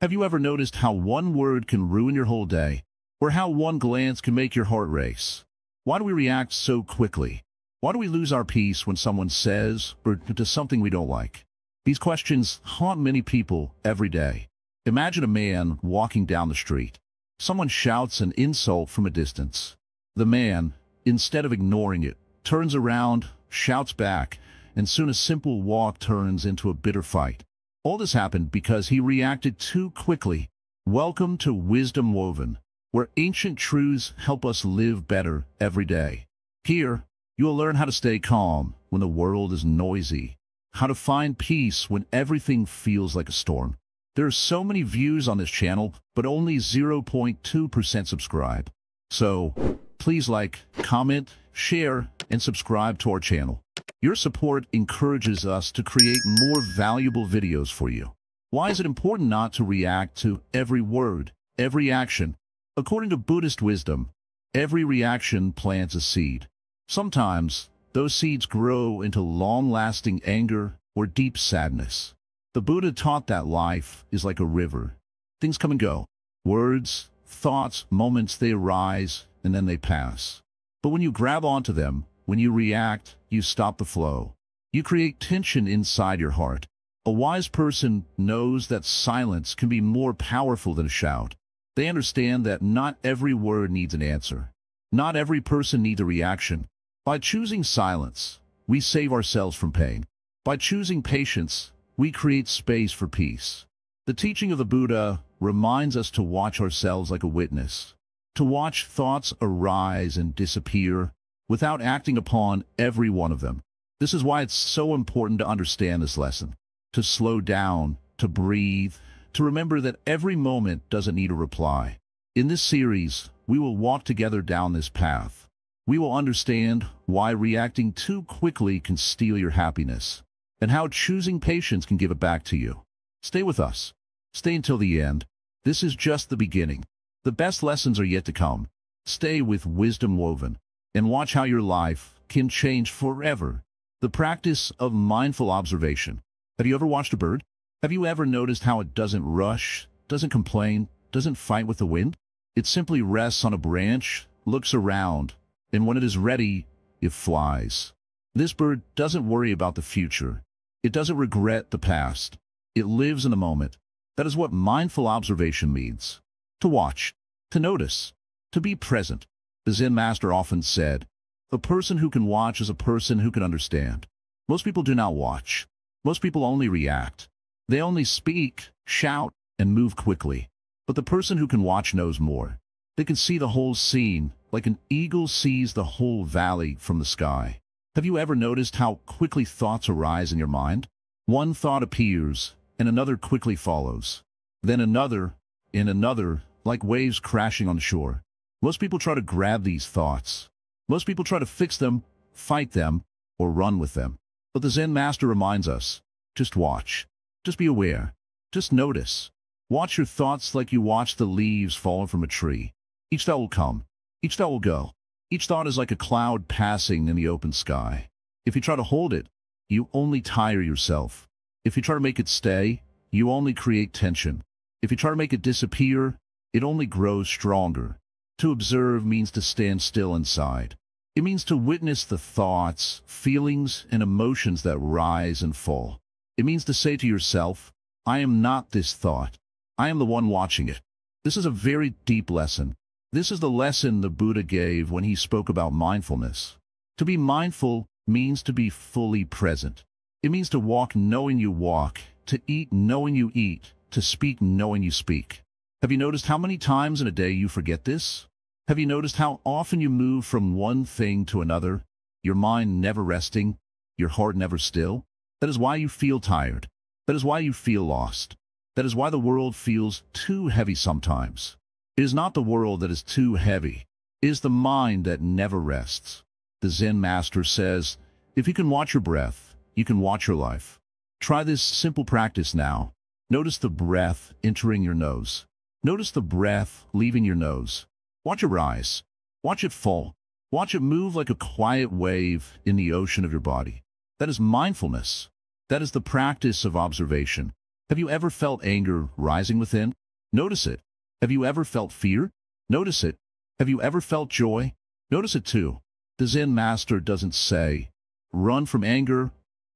Have you ever noticed how one word can ruin your whole day, or how one glance can make your heart race? Why do we react so quickly? Why do we lose our peace when someone says or does something we don't like? These questions haunt many people every day. Imagine a man walking down the street. Someone shouts an insult from a distance. The man, instead of ignoring it, turns around, shouts back, and soon a simple walk turns into a bitter fight. All this happened because he reacted too quickly. Welcome to Wisdom Woven, where ancient truths help us live better every day. Here, you'll learn how to stay calm when the world is noisy, how to find peace when everything feels like a storm. There are so many views on this channel, but only 0.2% subscribe. So, please like, comment, share, and subscribe to our channel. Your support encourages us to create more valuable videos for you. Why is it important not to react to every word, every action? According to Buddhist wisdom, every reaction plants a seed. Sometimes, those seeds grow into long-lasting anger or deep sadness. The Buddha taught that life is like a river. Things come and go. Words, thoughts, moments, they arise, and then they pass. But when you grab onto them, when you react, you stop the flow. You create tension inside your heart. A wise person knows that silence can be more powerful than a shout. They understand that not every word needs an answer. Not every person needs a reaction. By choosing silence, we save ourselves from pain. By choosing patience, we create space for peace. The teaching of the Buddha reminds us to watch ourselves like a witness, to watch thoughts arise and disappear without acting upon every one of them. This is why it's so important to understand this lesson, to slow down, to breathe, to remember that every moment doesn't need a reply. In this series, we will walk together down this path. We will understand why reacting too quickly can steal your happiness, and how choosing patience can give it back to you. Stay with us. Stay until the end. This is just the beginning. The best lessons are yet to come. Stay with Wisdom Woven, and watch how your life can change forever. The practice of mindful observation. Have you ever watched a bird? Have you ever noticed how it doesn't rush, doesn't complain, doesn't fight with the wind? It simply rests on a branch, looks around, and when it is ready, it flies. This bird doesn't worry about the future. It doesn't regret the past. It lives in the moment. That is what mindful observation means. To watch, to notice, to be present. The Zen Master often said, "A person who can watch is a person who can understand." Most people do not watch. Most people only react. They only speak, shout, and move quickly. But the person who can watch knows more. They can see the whole scene, like an eagle sees the whole valley from the sky. Have you ever noticed how quickly thoughts arise in your mind? One thought appears, and another quickly follows. Then another, and another, like waves crashing on the shore. Most people try to grab these thoughts. Most people try to fix them, fight them, or run with them. But the Zen Master reminds us, just watch. Just be aware. Just notice. Watch your thoughts like you watch the leaves falling from a tree. Each thought will come. Each thought will go. Each thought is like a cloud passing in the open sky. If you try to hold it, you only tire yourself. If you try to make it stay, you only create tension. If you try to make it disappear, it only grows stronger. To observe means to stand still inside. It means to witness the thoughts, feelings, and emotions that rise and fall. It means to say to yourself, I am not this thought. I am the one watching it. This is a very deep lesson. This is the lesson the Buddha gave when he spoke about mindfulness. To be mindful means to be fully present. It means to walk knowing you walk, to eat knowing you eat, to speak knowing you speak. Have you noticed how many times in a day you forget this? Have you noticed how often you move from one thing to another, your mind never resting, your heart never still? That is why you feel tired. That is why you feel lost. That is why the world feels too heavy sometimes. It is not the world that is too heavy. It is the mind that never rests. The Zen Master says, if you can watch your breath, you can watch your life. Try this simple practice now. Notice the breath entering your nose. Notice the breath leaving your nose. Watch it rise. Watch it fall. Watch it move like a quiet wave in the ocean of your body. That is mindfulness. That is the practice of observation. Have you ever felt anger rising within? Notice it. Have you ever felt fear? Notice it. Have you ever felt joy? Notice it too. The Zen Master doesn't say, run from anger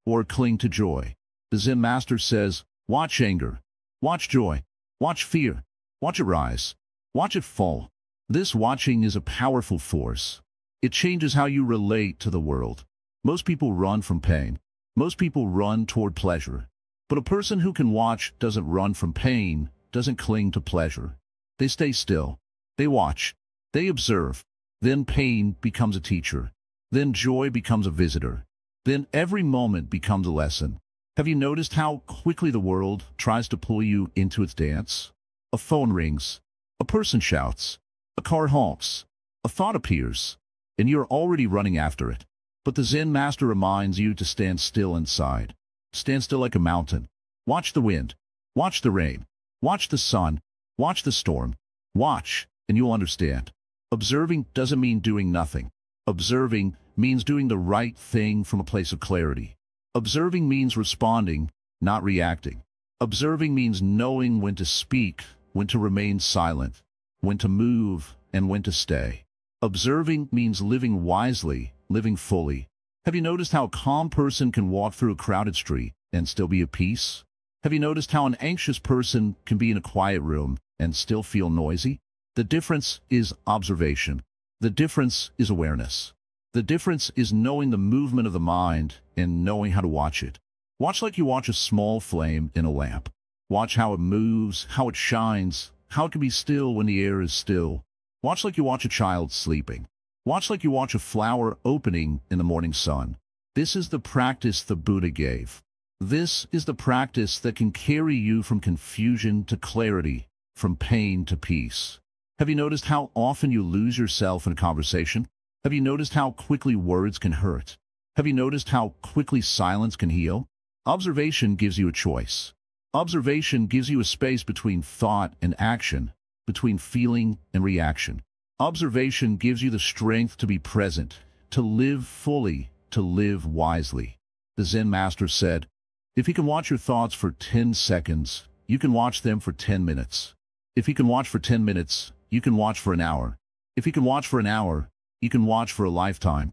or cling to joy. The Zen Master says, watch anger, watch joy, watch fear, watch it rise, watch it fall. This watching is a powerful force. It changes how you relate to the world. Most people run from pain. Most people run toward pleasure. But a person who can watch doesn't run from pain, doesn't cling to pleasure. They stay still. They watch. They observe. Then pain becomes a teacher. Then joy becomes a visitor. Then every moment becomes a lesson. Have you noticed how quickly the world tries to pull you into its dance? A phone rings. A person shouts. A car honks. A thought appears. And you're already running after it. But the Zen Master reminds you to stand still inside. Stand still like a mountain. Watch the wind. Watch the rain. Watch the sun. Watch the storm. Watch, and you'll understand. Observing doesn't mean doing nothing. Observing means doing the right thing from a place of clarity. Observing means responding, not reacting. Observing means knowing when to speak, when to remain silent, when to move, and when to stay. Observing means living wisely, living fully. Have you noticed how a calm person can walk through a crowded street and still be at peace? Have you noticed how an anxious person can be in a quiet room and still feel noisy? The difference is observation. The difference is awareness. The difference is knowing the movement of the mind and knowing how to watch it. Watch like you watch a small flame in a lamp. Watch how it moves, how it shines, how it can be still when the air is still. Watch like you watch a child sleeping. Watch like you watch a flower opening in the morning sun. This is the practice the Buddha gave. This is the practice that can carry you from confusion to clarity, from pain to peace. Have you noticed how often you lose yourself in a conversation? Have you noticed how quickly words can hurt? Have you noticed how quickly silence can heal? Observation gives you a choice. Observation gives you a space between thought and action, between feeling and reaction. Observation gives you the strength to be present, to live fully, to live wisely. The Zen Master said, if you can watch your thoughts for 10 seconds, you can watch them for 10 minutes. If you can watch for 10 minutes, you can watch for an hour. If you can watch for an hour, you can watch for a lifetime.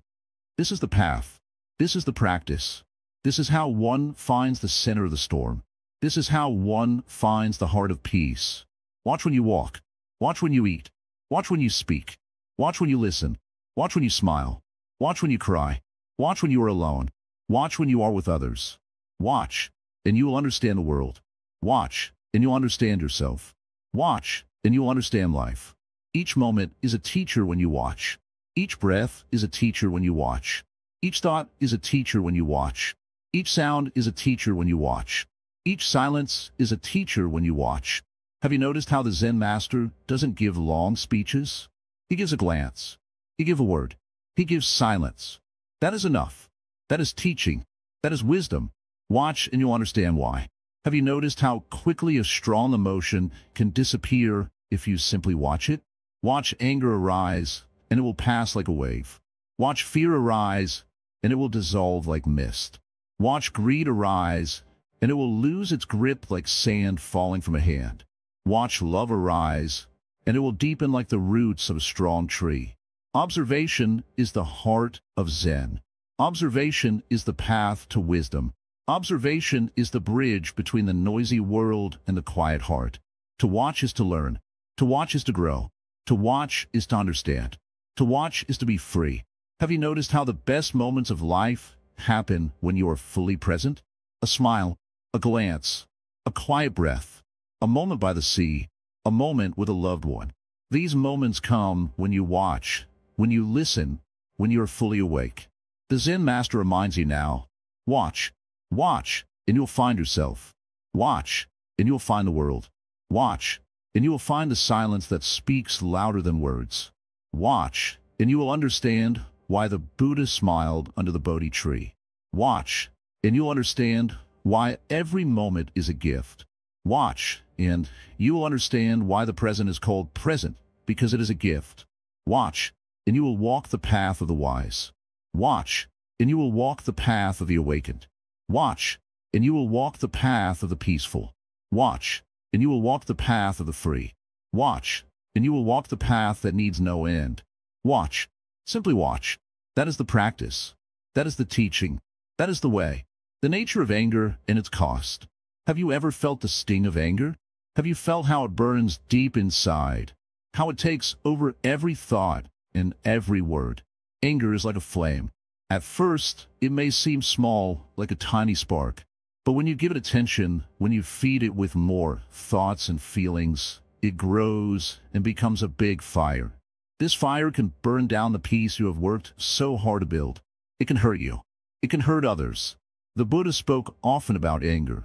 This is the path. This is the practice. This is how one finds the center of the storm. This is how one finds the heart of peace. Watch when you walk. Watch when you eat. Watch when you speak. Watch when you listen. Watch when you smile. Watch when you cry. Watch when you are alone. Watch when you are with others. Watch, and you will understand the world. Watch, and you'll understand yourself. Watch, and you'll understand life. Each moment is a teacher when you watch. Each breath is a teacher when you watch. Each thought is a teacher when you watch. Each sound is a teacher when you watch. Each silence is a teacher when you watch. Have you noticed how the Zen Master doesn't give long speeches? He gives a glance. He gives a word. He gives silence. That is enough. That is teaching. That is wisdom. Watch and you'll understand why. Have you noticed how quickly a strong emotion can disappear if you simply watch it? Watch anger arise, and it will pass like a wave. Watch fear arise, and it will dissolve like mist. Watch greed arise, and it will lose its grip like sand falling from a hand. Watch love arise, and it will deepen like the roots of a strong tree. Observation is the heart of Zen. Observation is the path to wisdom. Observation is the bridge between the noisy world and the quiet heart. To watch is to learn. To watch is to grow. To watch is to understand. To watch is to be free. Have you noticed how the best moments of life happen when you are fully present? A smile, a glance, a quiet breath, a moment by the sea, a moment with a loved one. These moments come when you watch, when you listen, when you are fully awake. The Zen Master reminds you now, watch, watch, and you'll find yourself. Watch, and you'll find the world. Watch, and you will find the silence that speaks louder than words. Watch, and you will understand why the Buddha smiled under the Bodhi tree. Watch, and you'll understand why every moment is a gift. Watch, and you will understand why the present is called present, because it is a gift. Watch, and you will walk the path of the wise. Watch, and you will walk the path of the awakened. Watch, and you will walk the path of the peaceful. Watch, and you will walk the path of the free. Watch, and you will walk the path that needs no end. Watch, simply watch. That is the practice. That is the teaching. That is the way. The nature of anger and its cost. Have you ever felt the sting of anger? Have you felt how it burns deep inside? How it takes over every thought and every word? Anger is like a flame. At first, it may seem small, like a tiny spark. But when you give it attention, when you feed it with more thoughts and feelings, it grows and becomes a big fire. This fire can burn down the peace you have worked so hard to build. It can hurt you. It can hurt others. The Buddha spoke often about anger.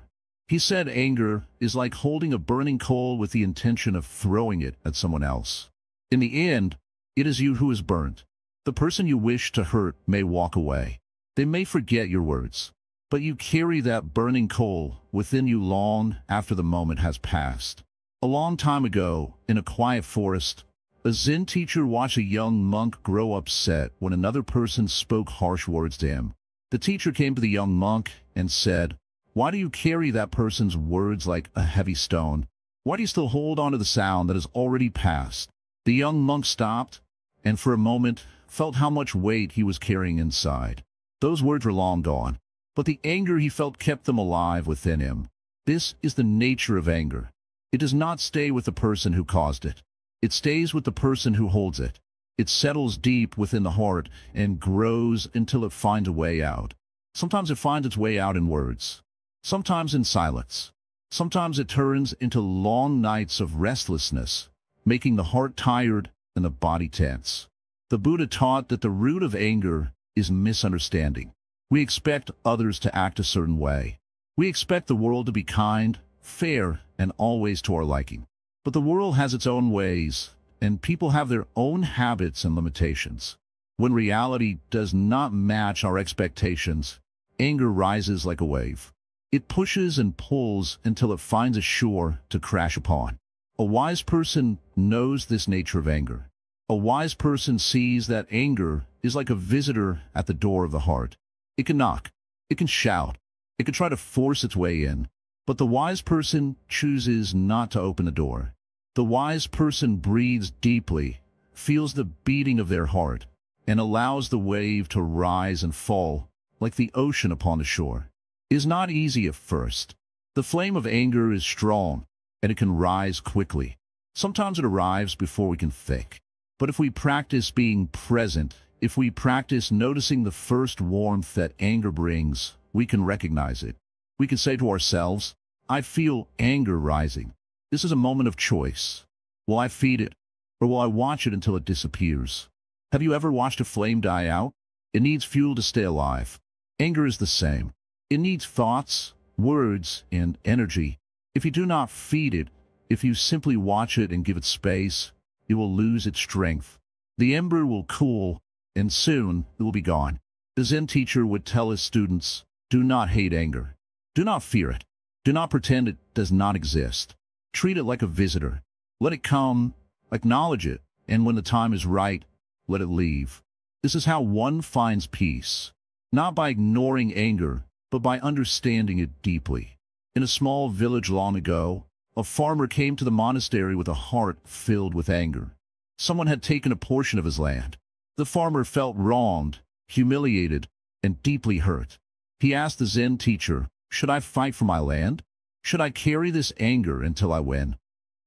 He said anger is like holding a burning coal with the intention of throwing it at someone else. In the end, it is you who is burnt. The person you wish to hurt may walk away. They may forget your words. But you carry that burning coal within you long after the moment has passed. A long time ago, in a quiet forest, a Zen teacher watched a young monk grow upset when another person spoke harsh words to him. The teacher came to the young monk and said, "Why do you carry that person's words like a heavy stone? Why do you still hold on to the sound that has already passed?" The young monk stopped, and for a moment felt how much weight he was carrying inside. Those words were long gone, but the anger he felt kept them alive within him. This is the nature of anger. It does not stay with the person who caused it. It stays with the person who holds it. It settles deep within the heart and grows until it finds a way out. Sometimes it finds its way out in words. Sometimes in silence. Sometimes it turns into long nights of restlessness, making the heart tired and the body tense. The Buddha taught that the root of anger is misunderstanding. We expect others to act a certain way. We expect the world to be kind, fair, and always to our liking. But the world has its own ways, and people have their own habits and limitations. When reality does not match our expectations, anger rises like a wave. It pushes and pulls until it finds a shore to crash upon. A wise person knows this nature of anger. A wise person sees that anger is like a visitor at the door of the heart. It can knock, it can shout, it can try to force its way in, but the wise person chooses not to open the door. The wise person breathes deeply, feels the beating of their heart, and allows the wave to rise and fall like the ocean upon the shore. It is not easy at first. The flame of anger is strong, and it can rise quickly. Sometimes it arrives before we can think. But if we practice being present, if we practice noticing the first warmth that anger brings, we can recognize it. We can say to ourselves, "I feel anger rising. This is a moment of choice. Will I feed it, or will I watch it until it disappears?" Have you ever watched a flame die out? It needs fuel to stay alive. Anger is the same. It needs thoughts, words, and energy. If you do not feed it, if you simply watch it and give it space, it will lose its strength. The ember will cool, and soon it will be gone. The Zen teacher would tell his students, "Do not hate anger. Do not fear it. Do not pretend it does not exist. Treat it like a visitor. Let it come, acknowledge it, and when the time is right, let it leave." This is how one finds peace, not by ignoring anger, but by understanding it deeply. In a small village long ago, a farmer came to the monastery with a heart filled with anger. Someone had taken a portion of his land. The farmer felt wronged, humiliated, and deeply hurt. He asked the Zen teacher, "Should I fight for my land? Should I carry this anger until I win?"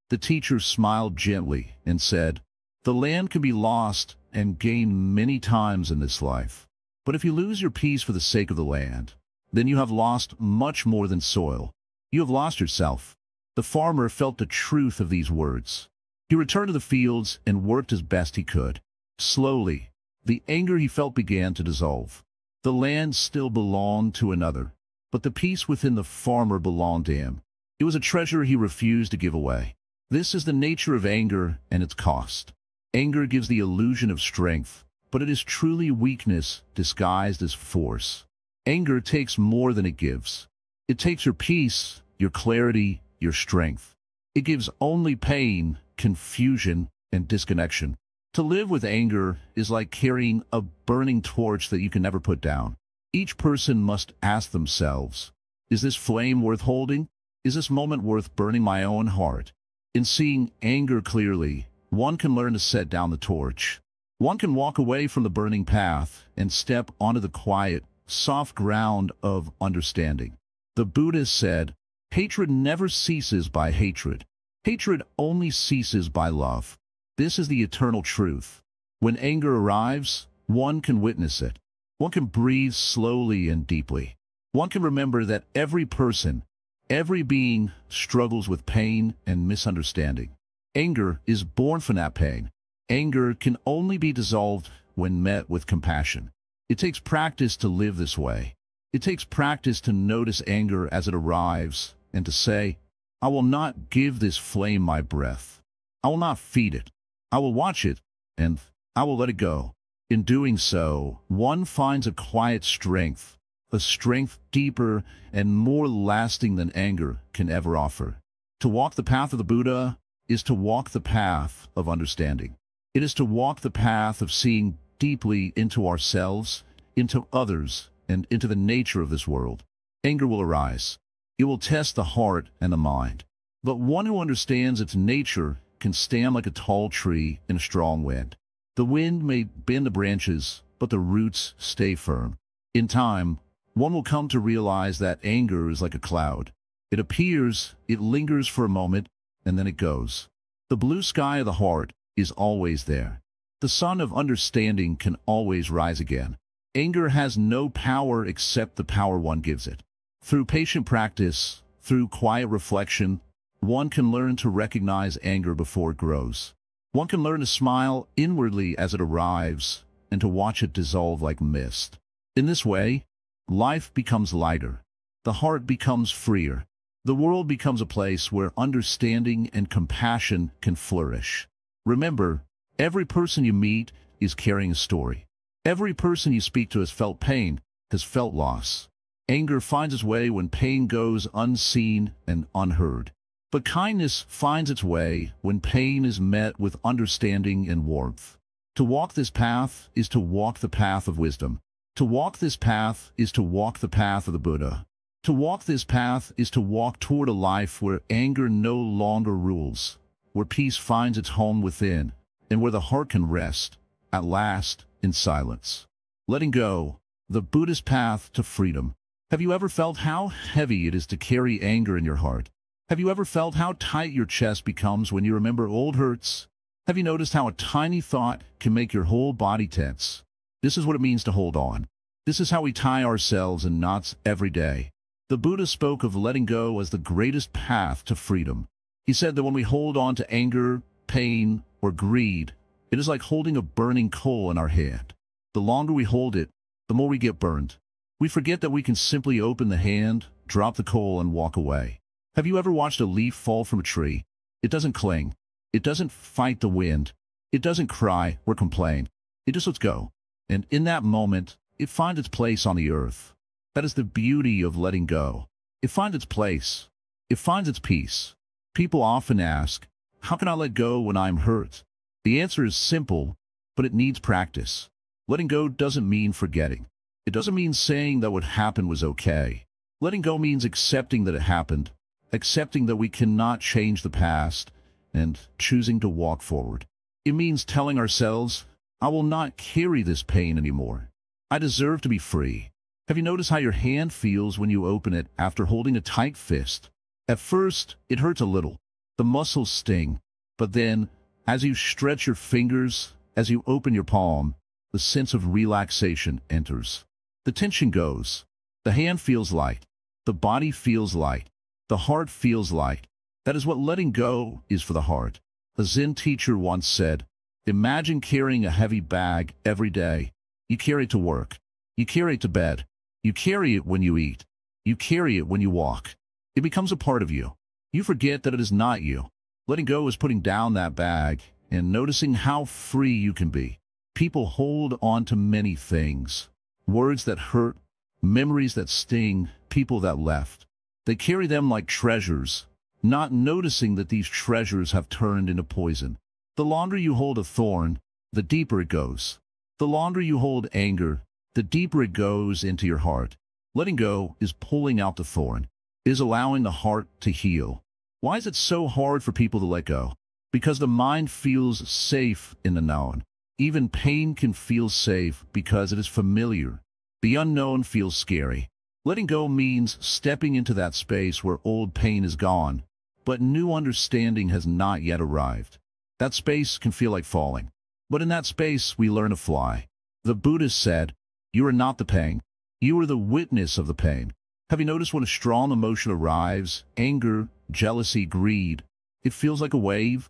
The teacher smiled gently and said, "The land can be lost and gained many times in this life. But if you lose your peace for the sake of the land, then you have lost much more than soil. You have lost yourself." The farmer felt the truth of these words. He returned to the fields and worked as best he could. Slowly, the anger he felt began to dissolve. The land still belonged to another, but the peace within the farmer belonged to him. It was a treasure he refused to give away. This is the nature of anger and its cost. Anger gives the illusion of strength, but it is truly weakness disguised as force. Anger takes more than it gives. It takes your peace, your clarity, your strength. It gives only pain, confusion, and disconnection. To live with anger is like carrying a burning torch that you can never put down. Each person must ask themselves, is this flame worth holding? Is this moment worth burning my own heart? In seeing anger clearly, one can learn to set down the torch. One can walk away from the burning path and step onto the quiet, soft ground of understanding. The Buddha said, "Hatred never ceases by hatred. Hatred only ceases by love." This is the eternal truth. When anger arrives, one can witness it. One can breathe slowly and deeply. One can remember that every person, every being struggles with pain and misunderstanding. Anger is born from that pain. Anger can only be dissolved when met with compassion. It takes practice to live this way. It takes practice to notice anger as it arrives and to say, "I will not give this flame my breath. I will not feed it. I will watch it, and I will let it go." In doing so, one finds a quiet strength, a strength deeper and more lasting than anger can ever offer. To walk the path of the Buddha is to walk the path of understanding. It is to walk the path of seeing deeply into ourselves, into others, and into the nature of this world. Anger will arise. It will test the heart and the mind. But one who understands its nature can stand like a tall tree in a strong wind. The wind may bend the branches, but the roots stay firm. In time, one will come to realize that anger is like a cloud. It appears, it lingers for a moment, and then it goes. The blue sky of the heart is always there. The sun of understanding can always rise again. Anger has no power except the power one gives it. Through patient practice, through quiet reflection, one can learn to recognize anger before it grows. One can learn to smile inwardly as it arrives and to watch it dissolve like mist. In this way, life becomes lighter. The heart becomes freer. The world becomes a place where understanding and compassion can flourish. Remember, every person you meet is carrying a story. Every person you speak to has felt pain, has felt loss. Anger finds its way when pain goes unseen and unheard. But kindness finds its way when pain is met with understanding and warmth. To walk this path is to walk the path of wisdom. To walk this path is to walk the path of the Buddha. To walk this path is to walk toward a life where anger no longer rules, where peace finds its home within, and where the heart can rest, at last, in silence. Letting go, the Buddhist path to freedom. Have you ever felt how heavy it is to carry anger in your heart? Have you ever felt how tight your chest becomes when you remember old hurts? Have you noticed how a tiny thought can make your whole body tense? This is what it means to hold on. This is how we tie ourselves in knots every day. The Buddha spoke of letting go as the greatest path to freedom. He said that when we hold on to anger, pain, or greed, it is like holding a burning coal in our hand. The longer we hold it, the more we get burned. We forget that we can simply open the hand, drop the coal, and walk away. Have you ever watched a leaf fall from a tree? It doesn't cling. It doesn't fight the wind. It doesn't cry or complain. It just lets go. And in that moment, it finds its place on the earth. That is the beauty of letting go. It finds its place. It finds its peace. People often ask, how can I let go when I'm hurt? The answer is simple, but it needs practice. Letting go doesn't mean forgetting. It doesn't mean saying that what happened was okay. Letting go means accepting that it happened, accepting that we cannot change the past, and choosing to walk forward. It means telling ourselves, I will not carry this pain anymore. I deserve to be free. Have you noticed how your hand feels when you open it after holding a tight fist? At first, it hurts a little. The muscles sting. But then, as you stretch your fingers, as you open your palm, the sense of relaxation enters. The tension goes. The hand feels light. The body feels light. The heart feels light. That is what letting go is for the heart. A Zen teacher once said, imagine carrying a heavy bag every day. You carry it to work. You carry it to bed. You carry it when you eat. You carry it when you walk. It becomes a part of you. You forget that it is not you. Letting go is putting down that bag and noticing how free you can be. People hold on to many things. Words that hurt, memories that sting, people that left. They carry them like treasures, not noticing that these treasures have turned into poison. The longer you hold a thorn, the deeper it goes. The longer you hold anger, the deeper it goes into your heart. Letting go is pulling out the thorn. is allowing the heart to heal. Why is it so hard for people to let go? Because the mind feels safe in the known. Even pain can feel safe because it is familiar. The unknown feels scary. Letting go means stepping into that space where old pain is gone, but new understanding has not yet arrived. That space can feel like falling, but in that space we learn to fly. The Buddhist said, "You are not the pain. You are the witness of the pain." Have you noticed when a strong emotion arrives, anger, jealousy, greed, it feels like a wave?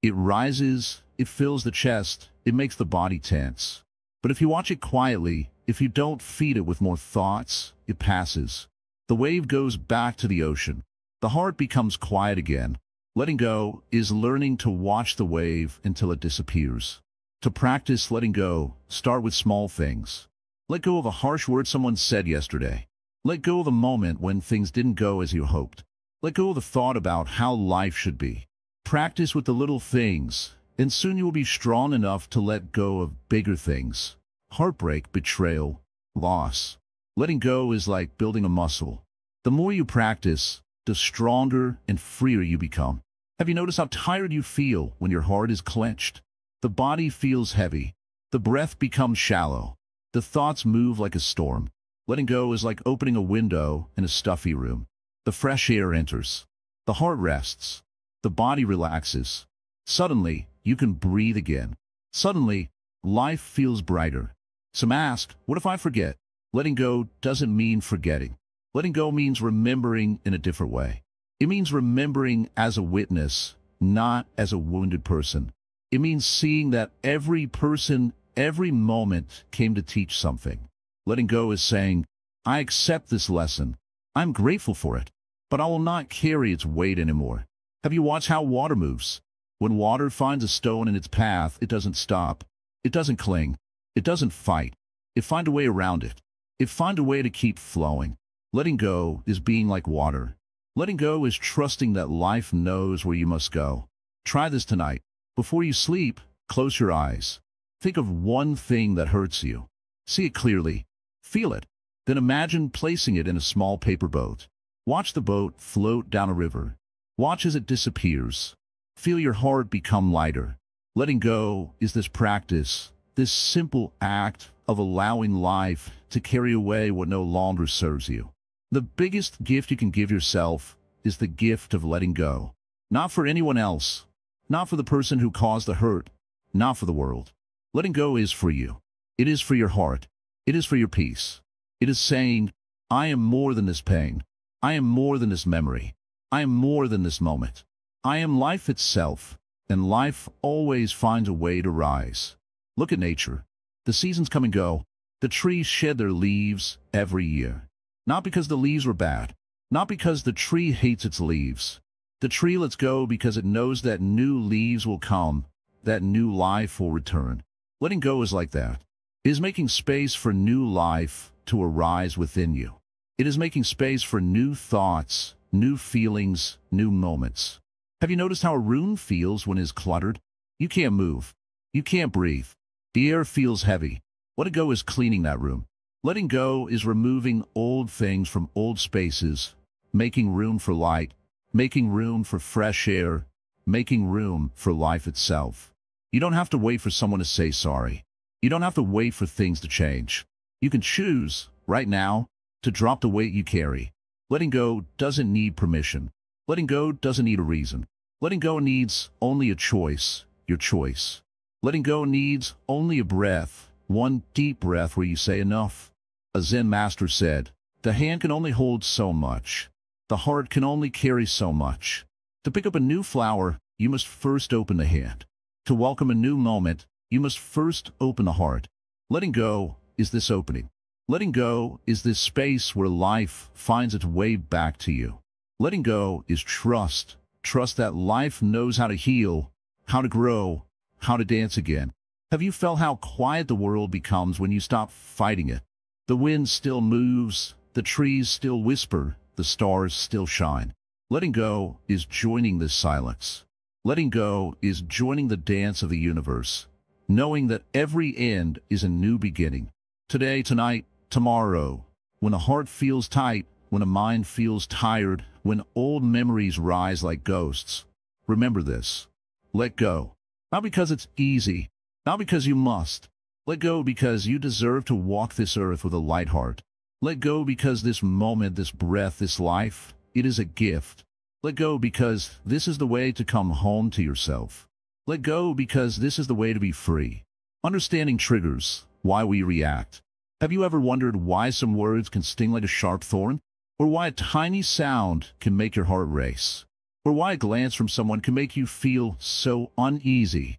It rises, it fills the chest, it makes the body tense. But if you watch it quietly, if you don't feed it with more thoughts, it passes. The wave goes back to the ocean. The heart becomes quiet again. Letting go is learning to watch the wave until it disappears. To practice letting go, start with small things. Let go of a harsh word someone said yesterday. Let go of the moment when things didn't go as you hoped. Let go of the thought about how life should be. Practice with the little things, and soon you will be strong enough to let go of bigger things. Heartbreak, betrayal, loss. Letting go is like building a muscle. The more you practice, the stronger and freer you become. Have you noticed how tired you feel when your heart is clenched? The body feels heavy. The breath becomes shallow. The thoughts move like a storm. Letting go is like opening a window in a stuffy room. The fresh air enters. The heart rests. The body relaxes. Suddenly, you can breathe again. Suddenly, life feels brighter. Some ask, what if I forget? Letting go doesn't mean forgetting. Letting go means remembering in a different way. It means remembering as a witness, not as a wounded person. It means seeing that every person, every moment came to teach something. Letting go is saying, I accept this lesson. I'm grateful for it, but I will not carry its weight anymore. Have you watched how water moves? When water finds a stone in its path, it doesn't stop. It doesn't cling. It doesn't fight. It finds a way around it. It finds a way to keep flowing. Letting go is being like water. Letting go is trusting that life knows where you must go. Try this tonight. Before you sleep, close your eyes. Think of one thing that hurts you. See it clearly. Feel it. Then imagine placing it in a small paper boat. Watch the boat float down a river. Watch as it disappears. Feel your heart become lighter. Letting go is this practice, this simple act of allowing life to carry away what no longer serves you. The biggest gift you can give yourself is the gift of letting go. Not for anyone else. Not for the person who caused the hurt. Not for the world. Letting go is for you. It is for your heart. It is for your peace. It is saying, I am more than this pain. I am more than this memory. I am more than this moment. I am life itself, and life always finds a way to rise. Look at nature. The seasons come and go. The trees shed their leaves every year. Not because the leaves were bad. Not because the tree hates its leaves. The tree lets go because it knows that new leaves will come, that new life will return. Letting go is like that. It is making space for new life to arise within you. It is making space for new thoughts, new feelings, new moments. Have you noticed how a room feels when it is cluttered? You can't move. You can't breathe. The air feels heavy. Letting go is cleaning that room. Letting go is removing old things from old spaces, making room for light, making room for fresh air, making room for life itself. You don't have to wait for someone to say sorry. You don't have to wait for things to change. You can choose, right now, to drop the weight you carry. Letting go doesn't need permission. Letting go doesn't need a reason. Letting go needs only a choice, your choice. Letting go needs only a breath, one deep breath where you say enough. A Zen Master said, the hand can only hold so much. The heart can only carry so much. To pick up a new flower, you must first open the hand. To welcome a new moment, you must first open the heart. Letting go is this opening. Letting go is this space where life finds its way back to you. Letting go is trust. Trust that life knows how to heal, how to grow, how to dance again. Have you felt how quiet the world becomes when you stop fighting it? The wind still moves, the trees still whisper, the stars still shine. Letting go is joining this silence. Letting go is joining the dance of the universe, knowing that every end is a new beginning. Today, tonight, tomorrow. When the heart feels tight, when a mind feels tired, when old memories rise like ghosts, remember this. Let go. Not because it's easy, not because you must. Let go because you deserve to walk this earth with a light heart. Let go because this moment, this breath, this life, it is a gift. Let go because this is the way to come home to yourself. Let go because this is the way to be free. Understanding triggers, why we react. Have you ever wondered why some words can sting like a sharp thorn? Or why a tiny sound can make your heart race? Or why a glance from someone can make you feel so uneasy?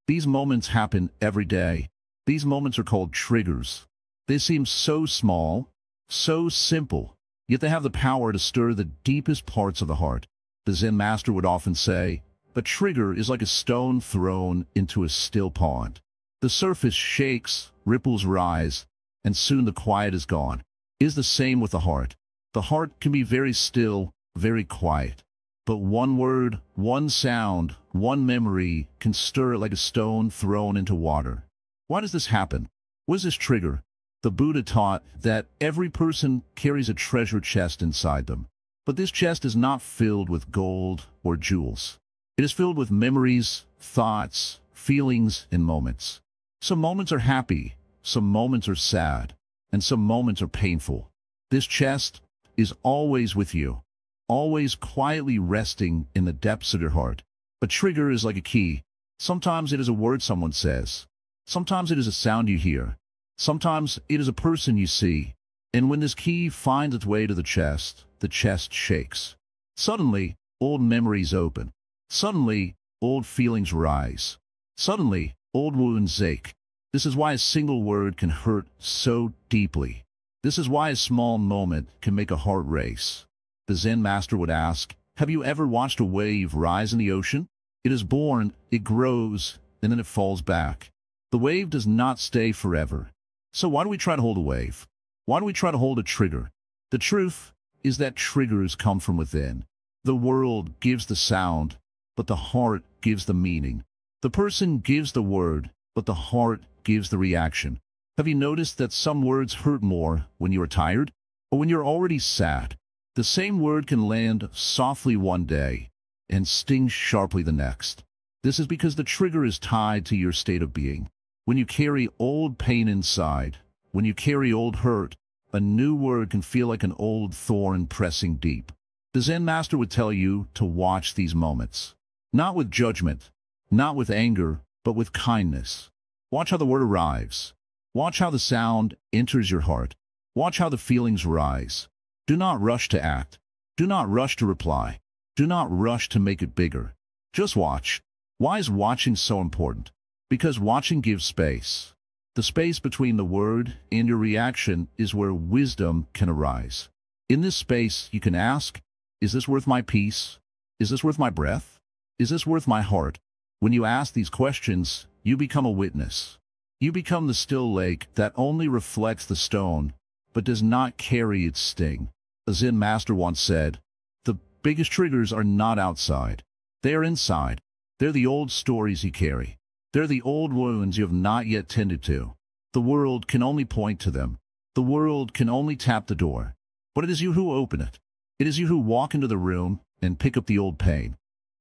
These moments happen every day. These moments are called triggers. They seem so small, so simple, yet they have the power to stir the deepest parts of the heart. The Zen Master would often say, a trigger is like a stone thrown into a still pond. The surface shakes, ripples rise, and soon the quiet is gone. It is the same with the heart. The heart can be very still, very quiet. But one word, one sound, one memory can stir it like a stone thrown into water. Why does this happen? What is this trigger? The Buddha taught that every person carries a treasure chest inside them. But this chest is not filled with gold or jewels. It is filled with memories, thoughts, feelings, and moments. Some moments are happy, some moments are sad, and some moments are painful. This chest is always with you, always quietly resting in the depths of your heart. A trigger is like a key. Sometimes it is a word someone says. Sometimes it is a sound you hear. Sometimes it is a person you see. And when this key finds its way to the chest shakes. Suddenly, old memories open. Suddenly, old feelings rise. Suddenly, old wounds ache. This is why a single word can hurt so deeply. This is why a small moment can make a heart race. The Zen Master would ask, have you ever watched a wave rise in the ocean? It is born, it grows, and then it falls back. The wave does not stay forever. So why do we try to hold a wave? Why do we try to hold a trigger? The truth is that triggers come from within. The world gives the sound, but the heart gives the meaning. The person gives the word, but the heart gives the reaction. Have you noticed that some words hurt more when you are tired or when you're already sad? The same word can land softly one day and sting sharply the next. This is because the trigger is tied to your state of being. When you carry old pain inside, when you carry old hurt, a new word can feel like an old thorn pressing deep. The Zen Master would tell you to watch these moments. Not with judgment, not with anger, but with kindness. Watch how the word arrives. Watch how the sound enters your heart. Watch how the feelings rise. Do not rush to act. Do not rush to reply. Do not rush to make it bigger. Just watch. Why is watching so important? Because watching gives space. The space between the word and your reaction is where wisdom can arise. In this space, you can ask, is this worth my peace? Is this worth my breath? Is this worth my heart? When you ask these questions, you become a witness. You become the still lake that only reflects the stone, but does not carry its sting. A Zen Master once said, the biggest triggers are not outside. They are inside. They're the old stories you carry. They're the old wounds you have not yet tended to. The world can only point to them. The world can only tap the door. But it is you who open it. It is you who walk into the room and pick up the old pain.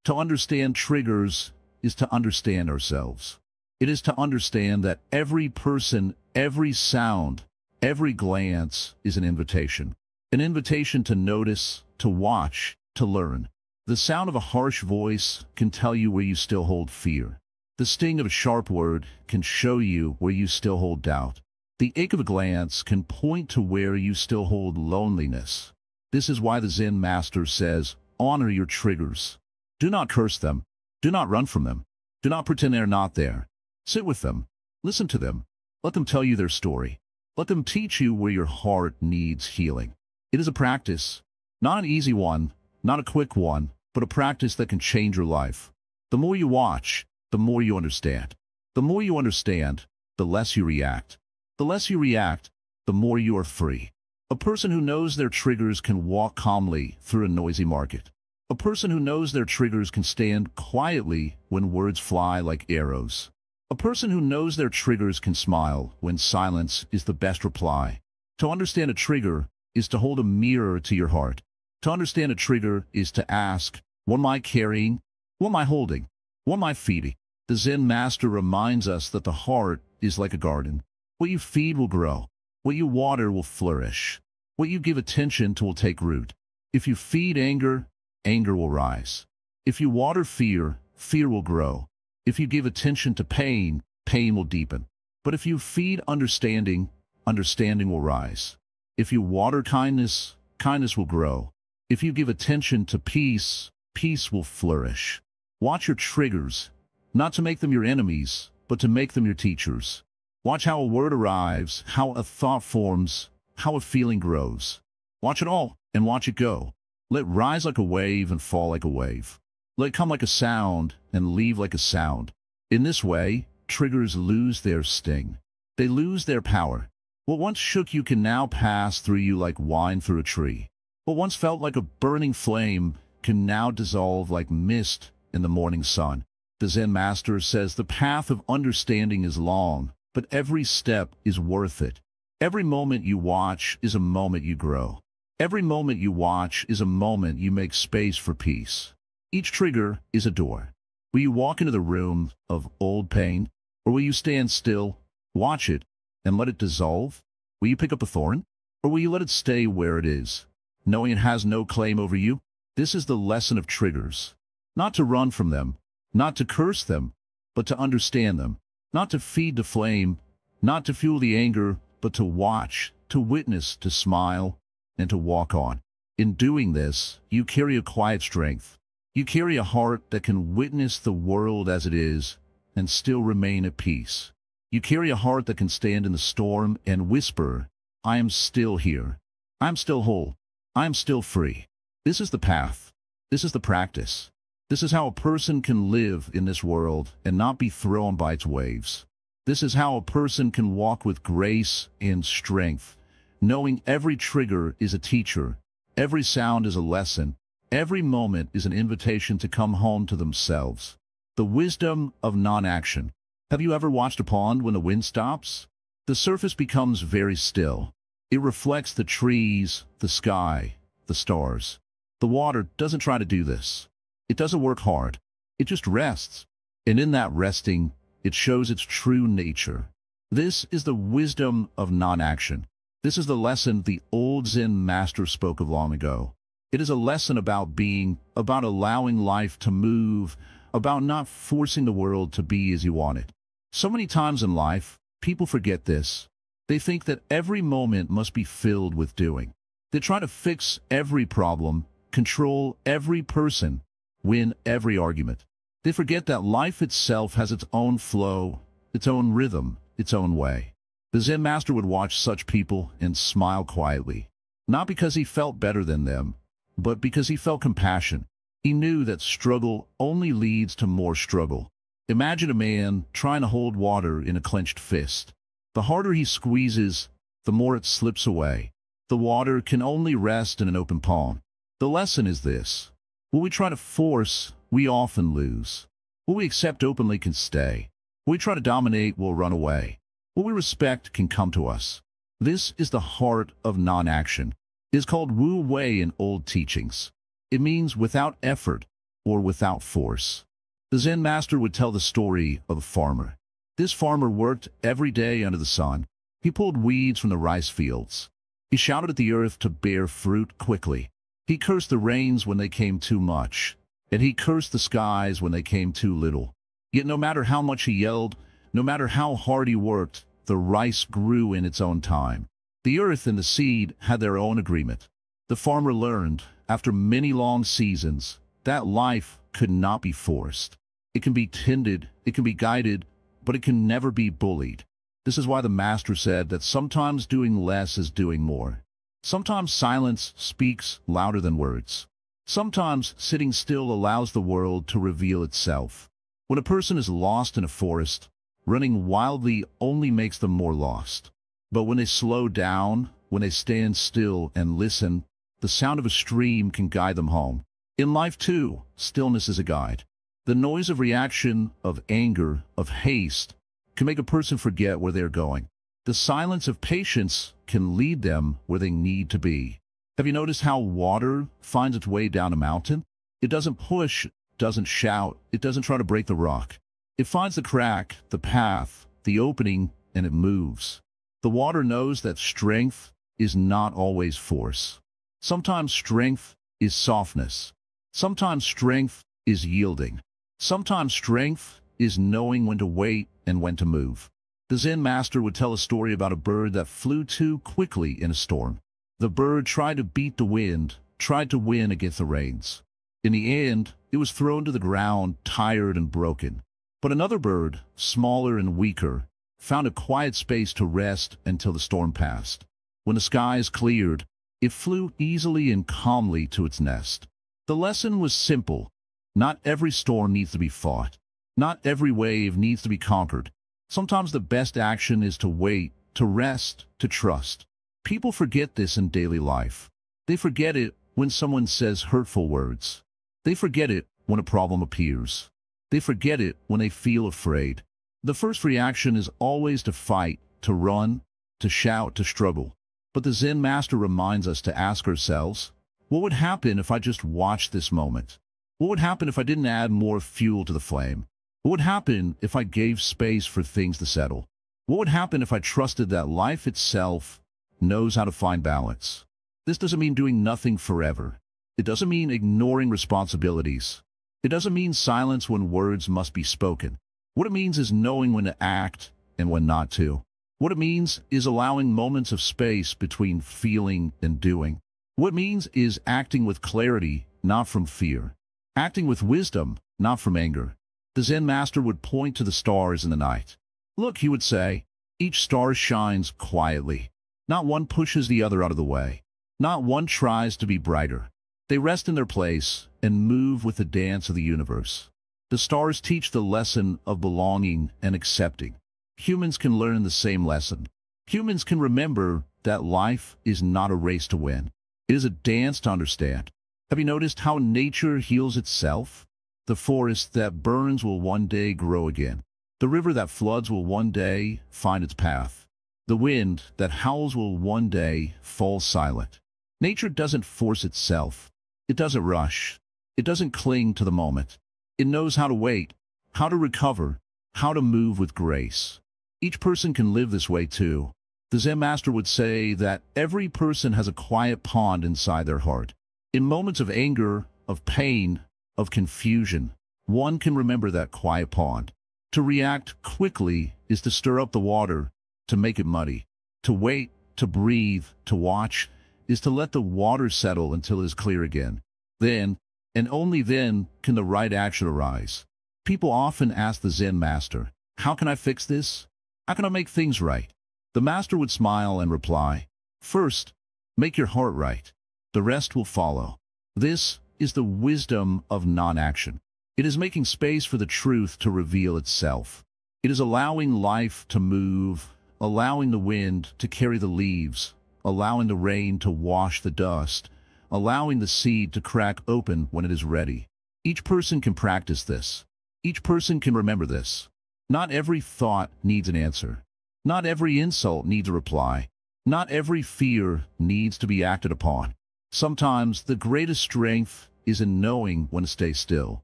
To understand triggers is to understand ourselves. It is to understand that every person, every sound, every glance is an invitation. An invitation to notice, to watch, to learn. The sound of a harsh voice can tell you where you still hold fear. The sting of a sharp word can show you where you still hold doubt. The ache of a glance can point to where you still hold loneliness. This is why the Zen Master says, honor your triggers. Do not curse them. Do not run from them. Do not pretend they're not there. Sit with them. Listen to them. Let them tell you their story. Let them teach you where your heart needs healing. It is a practice, not an easy one, not a quick one, but a practice that can change your life. The more you watch, the more you understand. The more you understand, the less you react. The less you react, the more you are free. A person who knows their triggers can walk calmly through a noisy market. A person who knows their triggers can stand quietly when words fly like arrows. A person who knows their triggers can smile when silence is the best reply. To understand a trigger, is to hold a mirror to your heart. To understand a trigger is to ask, what am I carrying? What am I holding? What am I feeding? The Zen Master reminds us that the heart is like a garden. What you feed will grow. What you water will flourish. What you give attention to will take root. If you feed anger, anger will rise. If you water fear, fear will grow. If you give attention to pain, pain will deepen. But if you feed understanding, understanding will rise. If you water kindness, kindness will grow. If you give attention to peace, peace will flourish. Watch your triggers, not to make them your enemies, but to make them your teachers. Watch how a word arrives, how a thought forms, how a feeling grows. Watch it all and watch it go. Let it rise like a wave and fall like a wave. Let it come like a sound and leave like a sound. In this way, triggers lose their sting. They lose their power. What once shook you can now pass through you like wine through a tree. What once felt like a burning flame can now dissolve like mist in the morning sun. The Zen Master says the path of understanding is long, but every step is worth it. Every moment you watch is a moment you grow. Every moment you watch is a moment you make space for peace. Each trigger is a door. Will you walk into the room of old pain, or will you stand still, watch it, and let it dissolve? Will you pick up a thorn, or will you let it stay where it is, knowing it has no claim over you? This is the lesson of triggers. Not to run from them, not to curse them, but to understand them. Not to feed the flame, not to fuel the anger, but to watch, to witness, to smile, and to walk on. In doing this, you carry a quiet strength. You carry a heart that can witness the world as it is and still remain at peace. You carry a heart that can stand in the storm and whisper, I am still here. I am still whole. I am still free. This is the path. This is the practice. This is how a person can live in this world and not be thrown by its waves. This is how a person can walk with grace and strength, knowing every trigger is a teacher, every sound is a lesson, every moment is an invitation to come home to themselves. The wisdom of non-action. Have you ever watched a pond when the wind stops? The surface becomes very still. It reflects the trees, the sky, the stars. The water doesn't try to do this. It doesn't work hard. It just rests. And in that resting, it shows its true nature. This is the wisdom of non-action. This is the lesson the old Zen Master spoke of long ago. It is a lesson about being, about allowing life to move, about not forcing the world to be as you want it. So many times in life, people forget this. They think that every moment must be filled with doing. They try to fix every problem, control every person, win every argument. They forget that life itself has its own flow, its own rhythm, its own way. The Zen Master would watch such people and smile quietly, not because he felt better than them, but because he felt compassion. He knew that struggle only leads to more struggle. Imagine a man trying to hold water in a clenched fist. The harder he squeezes, the more it slips away. The water can only rest in an open palm. The lesson is this. What we try to force, we often lose. What we accept openly can stay. What we try to dominate will run away. What we respect can come to us. This is the heart of non-action. It is called Wu Wei in old teachings. It means without effort or without force. The Zen Master would tell the story of a farmer. This farmer worked every day under the sun. He pulled weeds from the rice fields. He shouted at the earth to bear fruit quickly. He cursed the rains when they came too much, and he cursed the skies when they came too little. Yet no matter how much he yelled, no matter how hard he worked, the rice grew in its own time. The earth and the seed had their own agreement. The farmer learned, after many long seasons, that life could not be forced. It can be tended, it can be guided, but it can never be bullied. This is why the Master said that sometimes doing less is doing more. Sometimes silence speaks louder than words. Sometimes sitting still allows the world to reveal itself. When a person is lost in a forest, running wildly only makes them more lost. But when they slow down, when they stand still and listen, the sound of a stream can guide them home. In life, too, stillness is a guide. The noise of reaction, of anger, of haste, can make a person forget where they're going. The silence of patience can lead them where they need to be. Have you noticed how water finds its way down a mountain? It doesn't push, doesn't shout, it doesn't try to break the rock. It finds the crack, the path, the opening, and it moves. The water knows that strength is not always force. Sometimes strength is softness. Sometimes strength is yielding. Sometimes strength is knowing when to wait and when to move. The Zen Master would tell a story about a bird that flew too quickly in a storm. The bird tried to beat the wind, tried to win against the rains. In the end, it was thrown to the ground, tired and broken. But another bird, smaller and weaker, found a quiet space to rest until the storm passed. When the skies cleared, it flew easily and calmly to its nest. The lesson was simple. Not every storm needs to be fought. Not every wave needs to be conquered. Sometimes the best action is to wait, to rest, to trust. People forget this in daily life. They forget it when someone says hurtful words. They forget it when a problem appears. They forget it when they feel afraid. The first reaction is always to fight, to run, to shout, to struggle. But the Zen Master reminds us to ask ourselves, what would happen if I just watched this moment? What would happen if I didn't add more fuel to the flame? What would happen if I gave space for things to settle? What would happen if I trusted that life itself knows how to find balance? This doesn't mean doing nothing forever. It doesn't mean ignoring responsibilities. It doesn't mean silence when words must be spoken. What it means is knowing when to act and when not to. What it means is allowing moments of space between feeling and doing. What it means is acting with clarity, not from fear. Acting with wisdom, not from anger. The Zen Master would point to the stars in the night. Look, he would say, each star shines quietly. Not one pushes the other out of the way. Not one tries to be brighter. They rest in their place and move with the dance of the universe. The stars teach the lesson of belonging and accepting. Humans can learn the same lesson. Humans can remember that life is not a race to win. It is a dance to understand. Have you noticed how nature heals itself? The forest that burns will one day grow again. The river that floods will one day find its path. The wind that howls will one day fall silent. Nature doesn't force itself. It doesn't rush. It doesn't cling to the moment. It knows how to wait, how to recover, how to move with grace. Each person can live this way too. The Zen Master would say that every person has a quiet pond inside their heart. In moments of anger, of pain, of confusion, one can remember that quiet pond. To react quickly is to stir up the water, to make it muddy. To wait, to breathe, to watch, is to let the water settle until it is clear again. Then, and only then, can the right action arise. People often ask the Zen Master, how can I fix this? How can I make things right? The Master would smile and reply, first, make your heart right. The rest will follow. This is the wisdom of non-action. It is making space for the truth to reveal itself. It is allowing life to move, allowing the wind to carry the leaves, allowing the rain to wash the dust, allowing the seed to crack open when it is ready. Each person can practice this. Each person can remember this. Not every thought needs an answer. Not every insult needs a reply. Not every fear needs to be acted upon. Sometimes the greatest strength is in knowing when to stay still.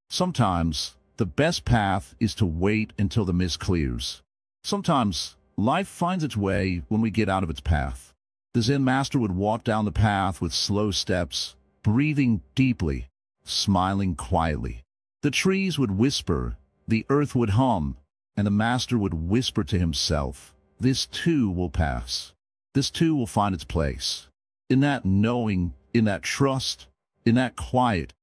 Sometimes the best path is to wait until the mist clears. Sometimes life finds its way when we get out of its path. The Zen Master would walk down the path with slow steps, breathing deeply, smiling quietly. The trees would whisper, the earth would hum, and the Master would whisper to himself, this too will pass. This too will find its place. In that knowing, in that trust, in that quiet,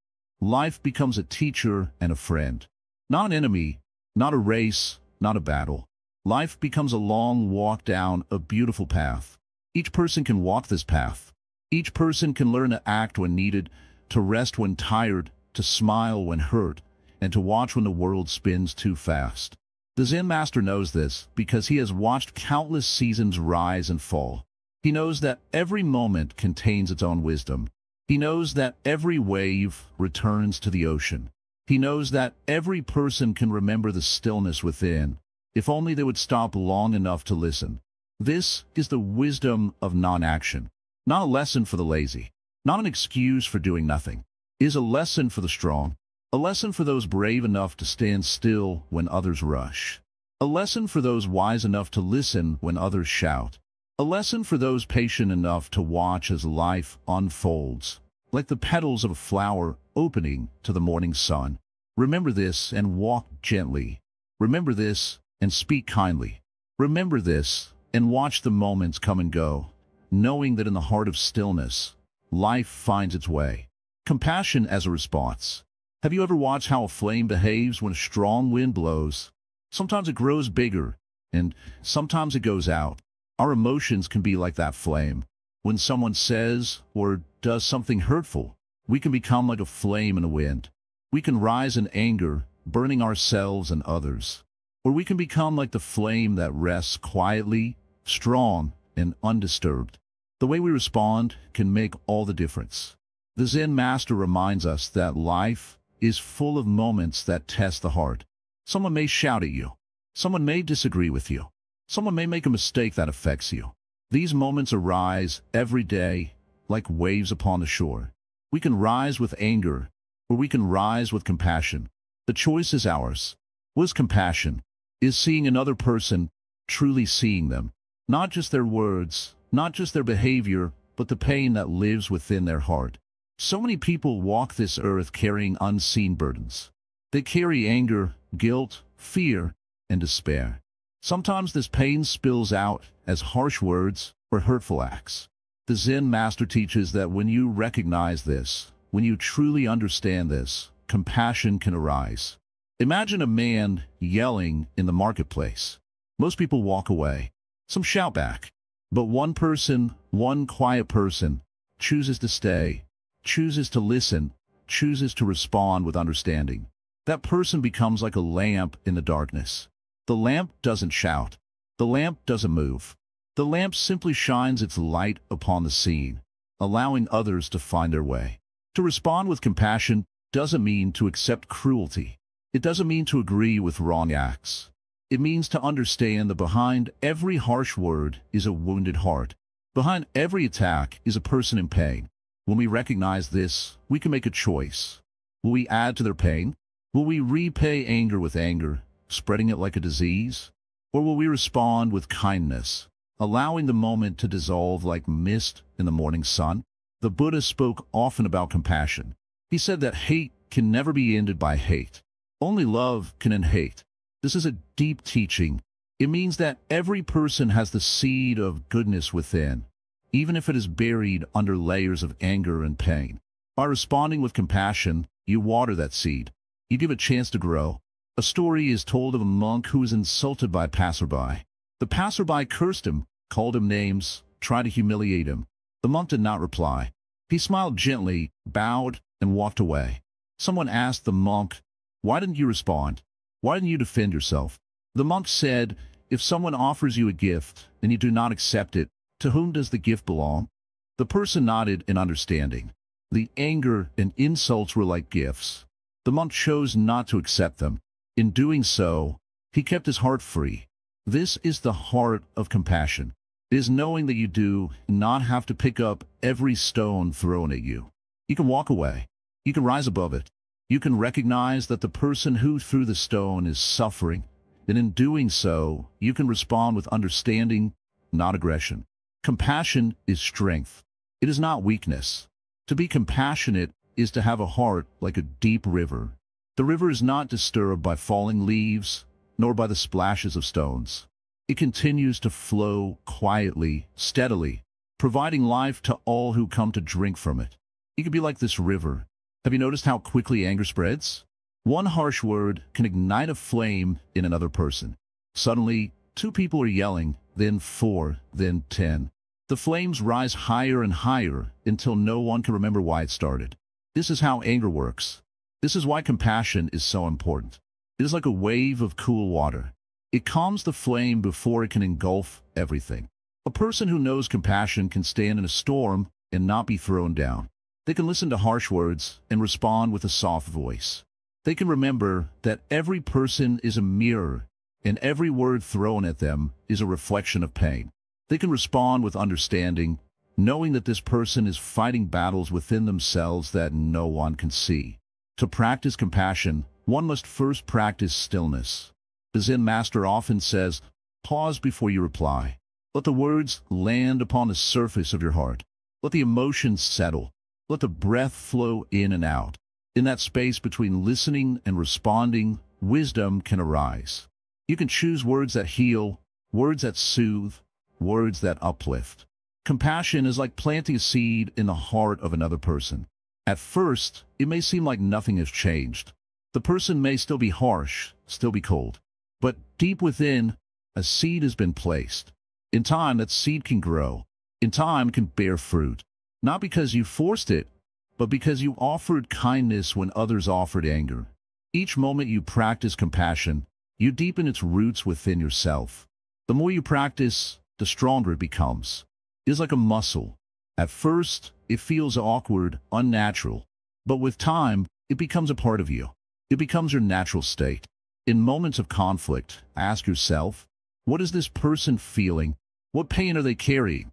life becomes a teacher and a friend. Not an enemy, not a race, not a battle. Life becomes a long walk down a beautiful path. Each person can walk this path. Each person can learn to act when needed, to rest when tired, to smile when hurt, and to watch when the world spins too fast. The Zen Master knows this because he has watched countless seasons rise and fall. He knows that every moment contains its own wisdom. He knows that every wave returns to the ocean. He knows that every person can remember the stillness within, if only they would stop long enough to listen. This is the wisdom of non-action, not a lesson for the lazy, not an excuse for doing nothing. It is a lesson for the strong, a lesson for those brave enough to stand still when others rush, a lesson for those wise enough to listen when others shout, a lesson for those patient enough to watch as life unfolds, like the petals of a flower opening to the morning sun. Remember this and walk gently. Remember this and speak kindly. Remember this and watch the moments come and go, knowing that in the heart of stillness, life finds its way. Compassion as a response. Have you ever watched how a flame behaves when a strong wind blows? Sometimes it grows bigger, and sometimes it goes out. Our emotions can be like that flame. When someone says or does something hurtful, we can become like a flame in a wind. We can rise in anger, burning ourselves and others. Or we can become like the flame that rests quietly, strong, and undisturbed. The way we respond can make all the difference. The Zen Master reminds us that life is full of moments that test the heart. Someone may shout at you. Someone may disagree with you. Someone may make a mistake that affects you. These moments arise every day like waves upon the shore. We can rise with anger, or we can rise with compassion. The choice is ours. What is compassion? Is seeing another person, truly seeing them. Not just their words, not just their behavior, but the pain that lives within their heart. So many people walk this earth carrying unseen burdens. They carry anger, guilt, fear, and despair. Sometimes this pain spills out as harsh words or hurtful acts. The Zen Master teaches that when you recognize this, when you truly understand this, compassion can arise. Imagine a man yelling in the marketplace. Most people walk away. Some shout back. But one person, one quiet person, chooses to stay, chooses to listen, chooses to respond with understanding. That person becomes like a lamp in the darkness. The lamp doesn't shout. The lamp doesn't move. The lamp simply shines its light upon the scene, allowing others to find their way. To respond with compassion doesn't mean to accept cruelty. It doesn't mean to agree with wrong acts. It means to understand that behind every harsh word is a wounded heart. Behind every attack is a person in pain. When we recognize this, we can make a choice. Will we add to their pain? Will we repay anger with anger, spreading it like a disease? Or will we respond with kindness, allowing the moment to dissolve like mist in the morning sun? The Buddha spoke often about compassion. He said that hate can never be ended by hate. Only love can end hate. This is a deep teaching. It means that every person has the seed of goodness within, even if it is buried under layers of anger and pain. By responding with compassion, you water that seed. You give it a chance to grow. A story is told of a monk who was insulted by a passerby. The passerby cursed him, called him names, tried to humiliate him. The monk did not reply. He smiled gently, bowed, and walked away. Someone asked the monk, "Why didn't you respond? Why didn't you defend yourself?" The monk said, "If someone offers you a gift and you do not accept it, to whom does the gift belong?" The person nodded in understanding. The anger and insults were like gifts. The monk chose not to accept them. In doing so, he kept his heart free. This is the heart of compassion. It is knowing that you do not have to pick up every stone thrown at you. You can walk away. You can rise above it. You can recognize that the person who threw the stone is suffering, and in doing so, you can respond with understanding, not aggression. Compassion is strength. It is not weakness. To be compassionate is to have a heart like a deep river. The river is not disturbed by falling leaves, nor by the splashes of stones. It continues to flow quietly, steadily, providing life to all who come to drink from it. You can be like this river. Have you noticed how quickly anger spreads? One harsh word can ignite a flame in another person. Suddenly, 2 people are yelling, then 4, then 10. The flames rise higher and higher until no one can remember why it started. This is how anger works. This is why compassion is so important. It is like a wave of cool water. It calms the flame before it can engulf everything. A person who knows compassion can stand in a storm and not be thrown down. They can listen to harsh words and respond with a soft voice. They can remember that every person is a mirror, and every word thrown at them is a reflection of pain. They can respond with understanding, knowing that this person is fighting battles within themselves that no one can see. To practice compassion, one must first practice stillness. The Zen Master often says, pause before you reply. Let the words land upon the surface of your heart. Let the emotions settle. Let the breath flow in and out. In that space between listening and responding, wisdom can arise. You can choose words that heal, words that soothe, words that uplift. Compassion is like planting a seed in the heart of another person. At first, it may seem like nothing has changed. The person may still be harsh, still be cold. But deep within, a seed has been placed. In time, that seed can grow. In time, it can bear fruit. Not because you forced it, but because you offered kindness when others offered anger. Each moment you practice compassion, you deepen its roots within yourself. The more you practice, the stronger it becomes. It is like a muscle. At first, it feels awkward, unnatural. But with time, it becomes a part of you. It becomes your natural state. In moments of conflict, ask yourself, what is this person feeling? What pain are they carrying?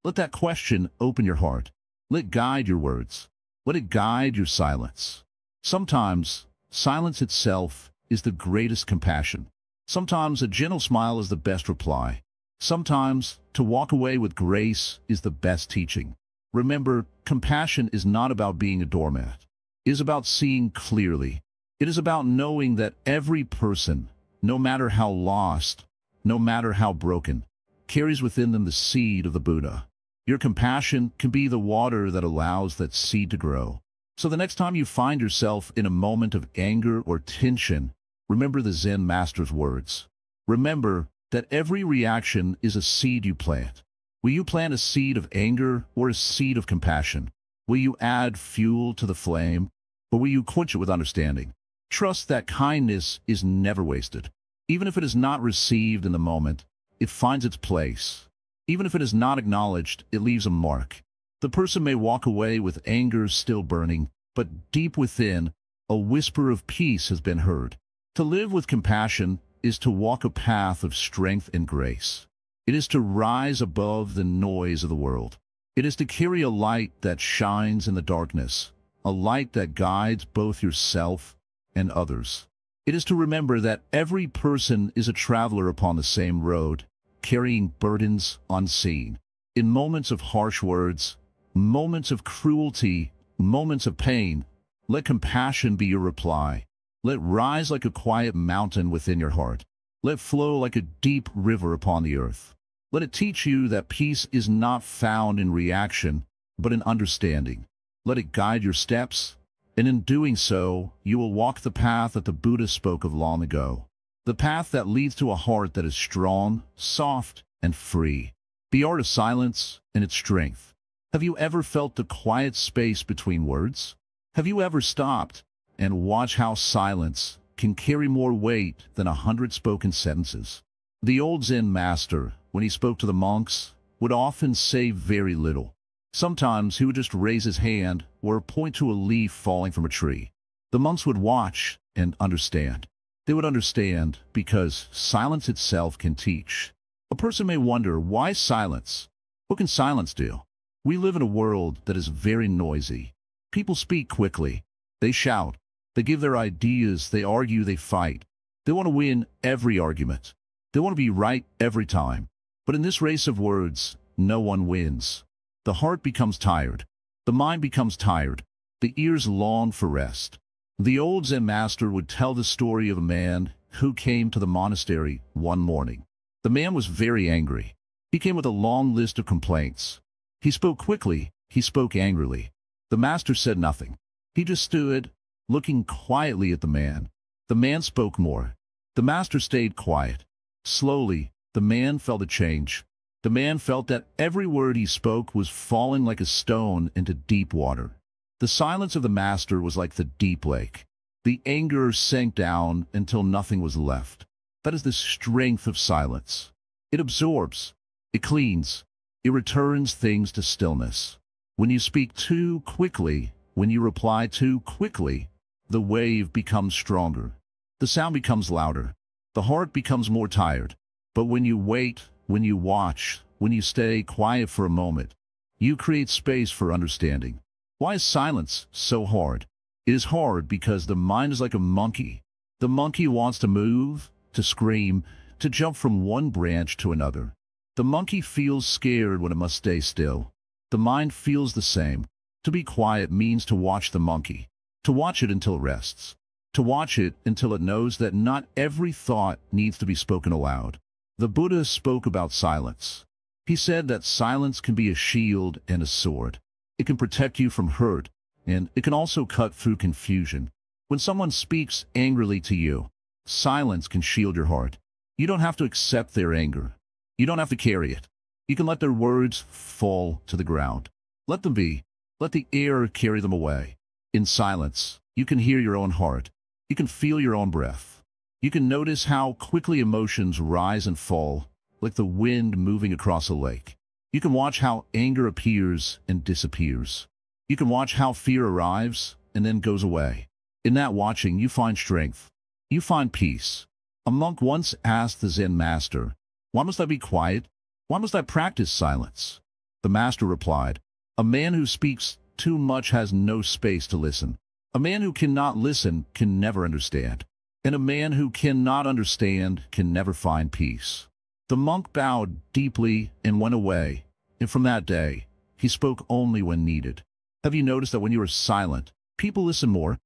Let that question open your heart. Let it guide your words. Let it guide your silence. Sometimes, silence itself is the greatest compassion. Sometimes a gentle smile is the best reply. Sometimes, to walk away with grace is the best teaching. Remember, compassion is not about being a doormat. It is about seeing clearly. It is about knowing that every person, no matter how lost, no matter how broken, carries within them the seed of the Buddha. Your compassion can be the water that allows that seed to grow. So the next time you find yourself in a moment of anger or tension, remember the Zen Master's words. Remember that every reaction is a seed you plant. Will you plant a seed of anger or a seed of compassion? Will you add fuel to the flame, or will you quench it with understanding? Trust that kindness is never wasted. Even if it is not received in the moment, it finds its place. Even if it is not acknowledged, it leaves a mark. The person may walk away with anger still burning, but deep within, a whisper of peace has been heard. To live with compassion is to walk a path of strength and grace. It is to rise above the noise of the world. It is to carry a light that shines in the darkness, a light that guides both yourself and others. It is to remember that every person is a traveler upon the same road, carrying burdens unseen. In moments of harsh words, moments of cruelty, moments of pain, let compassion be your reply. Let rise like a quiet mountain within your heart. Let flow like a deep river upon the earth. Let it teach you that peace is not found in reaction, but in understanding. Let it guide your steps, and in doing so, you will walk the path that the Buddha spoke of long ago. The path that leads to a heart that is strong, soft, and free. The art of silence and its strength. Have you ever felt the quiet space between words? Have you ever stopped and watched how silence can carry more weight than 100 spoken sentences? The old Zen Master, when he spoke to the monks, would often say very little. Sometimes he would just raise his hand or point to a leaf falling from a tree. The monks would watch and understand. They would understand because silence itself can teach. A person may wonder, why silence? What can silence do? We live in a world that is very noisy. People speak quickly. They shout. They give their ideas. They argue. They fight. They want to win every argument. They want to be right every time. But in this race of words, no one wins. The heart becomes tired. The mind becomes tired. The ears long for rest. The old Zen Master would tell the story of a man who came to the monastery one morning. The man was very angry. He came with a long list of complaints. He spoke quickly. He spoke angrily. The master said nothing. He just stood, looking quietly at the man. The man spoke more. The master stayed quiet. Slowly, the man felt a change. The man felt that every word he spoke was falling like a stone into deep water. The silence of the master was like the deep lake. The anger sank down until nothing was left. That is the strength of silence. It absorbs. It cleans. It returns things to stillness. When you speak too quickly, when you reply too quickly, the wave becomes stronger. The sound becomes louder. The heart becomes more tired. But when you wait, when you watch, when you stay quiet for a moment, you create space for understanding. Why is silence so hard? It is hard because the mind is like a monkey. The monkey wants to move, to scream, to jump from one branch to another. The monkey feels scared when it must stay still. The mind feels the same. To be quiet means to watch the monkey, to watch it until it rests, to watch it until it knows that not every thought needs to be spoken aloud. The Buddha spoke about silence. He said that silence can be a shield and a sword. It can protect you from hurt, and it can also cut through confusion. When someone speaks angrily to you, silence can shield your heart. You don't have to accept their anger. You don't have to carry it. You can let their words fall to the ground. Let them be. Let the air carry them away. In silence, you can hear your own heart. You can feel your own breath. You can notice how quickly emotions rise and fall, like the wind moving across a lake. You can watch how anger appears and disappears. You can watch how fear arrives and then goes away. In that watching, you find strength. You find peace. A monk once asked the Zen Master, "Why must I be quiet? Why must I practice silence?" The Master replied, "A man who speaks too much has no space to listen. A man who cannot listen can never understand. And a man who cannot understand can never find peace." The monk bowed deeply and went away, and from that day, he spoke only when needed. Have you noticed that when you are silent, people listen more?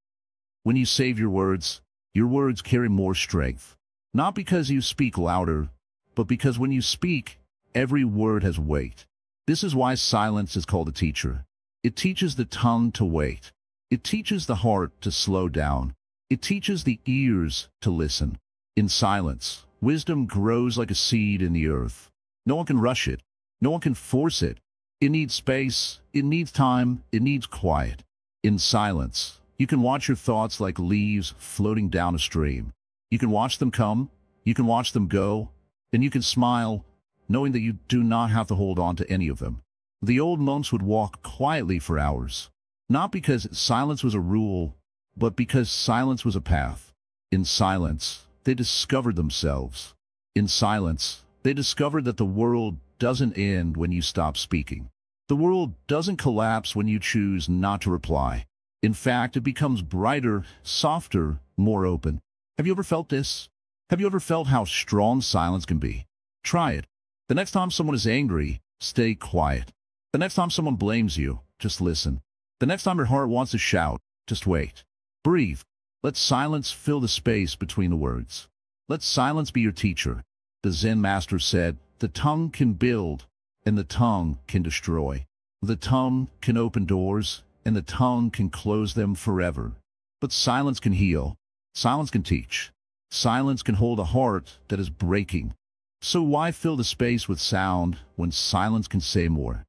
When you save your words carry more strength. Not because you speak louder, but because when you speak, every word has weight. This is why silence is called a teacher. It teaches the tongue to wait. It teaches the heart to slow down. It teaches the ears to listen. In silence, wisdom grows like a seed in the earth. No one can rush it. No one can force it. It needs space. It needs time. It needs quiet. In silence, you can watch your thoughts like leaves floating down a stream. You can watch them come. You can watch them go. And you can smile, knowing that you do not have to hold on to any of them. The old monks would walk quietly for hours, not because silence was a rule, but because silence was a path. In silence, they discovered themselves. In silence, they discovered that the world doesn't end when you stop speaking. The world doesn't collapse when you choose not to reply. In fact, it becomes brighter, softer, more open. Have you ever felt this? Have you ever felt how strong silence can be? Try it. The next time someone is angry, stay quiet. The next time someone blames you, just listen. The next time your heart wants to shout, just wait. Breathe. Let silence fill the space between the words. Let silence be your teacher. The Zen Master said, "The tongue can build, and the tongue can destroy. The tongue can open doors, and the tongue can close them forever. But silence can heal. Silence can teach. Silence can hold a heart that is breaking. So why fill the space with sound when silence can say more?"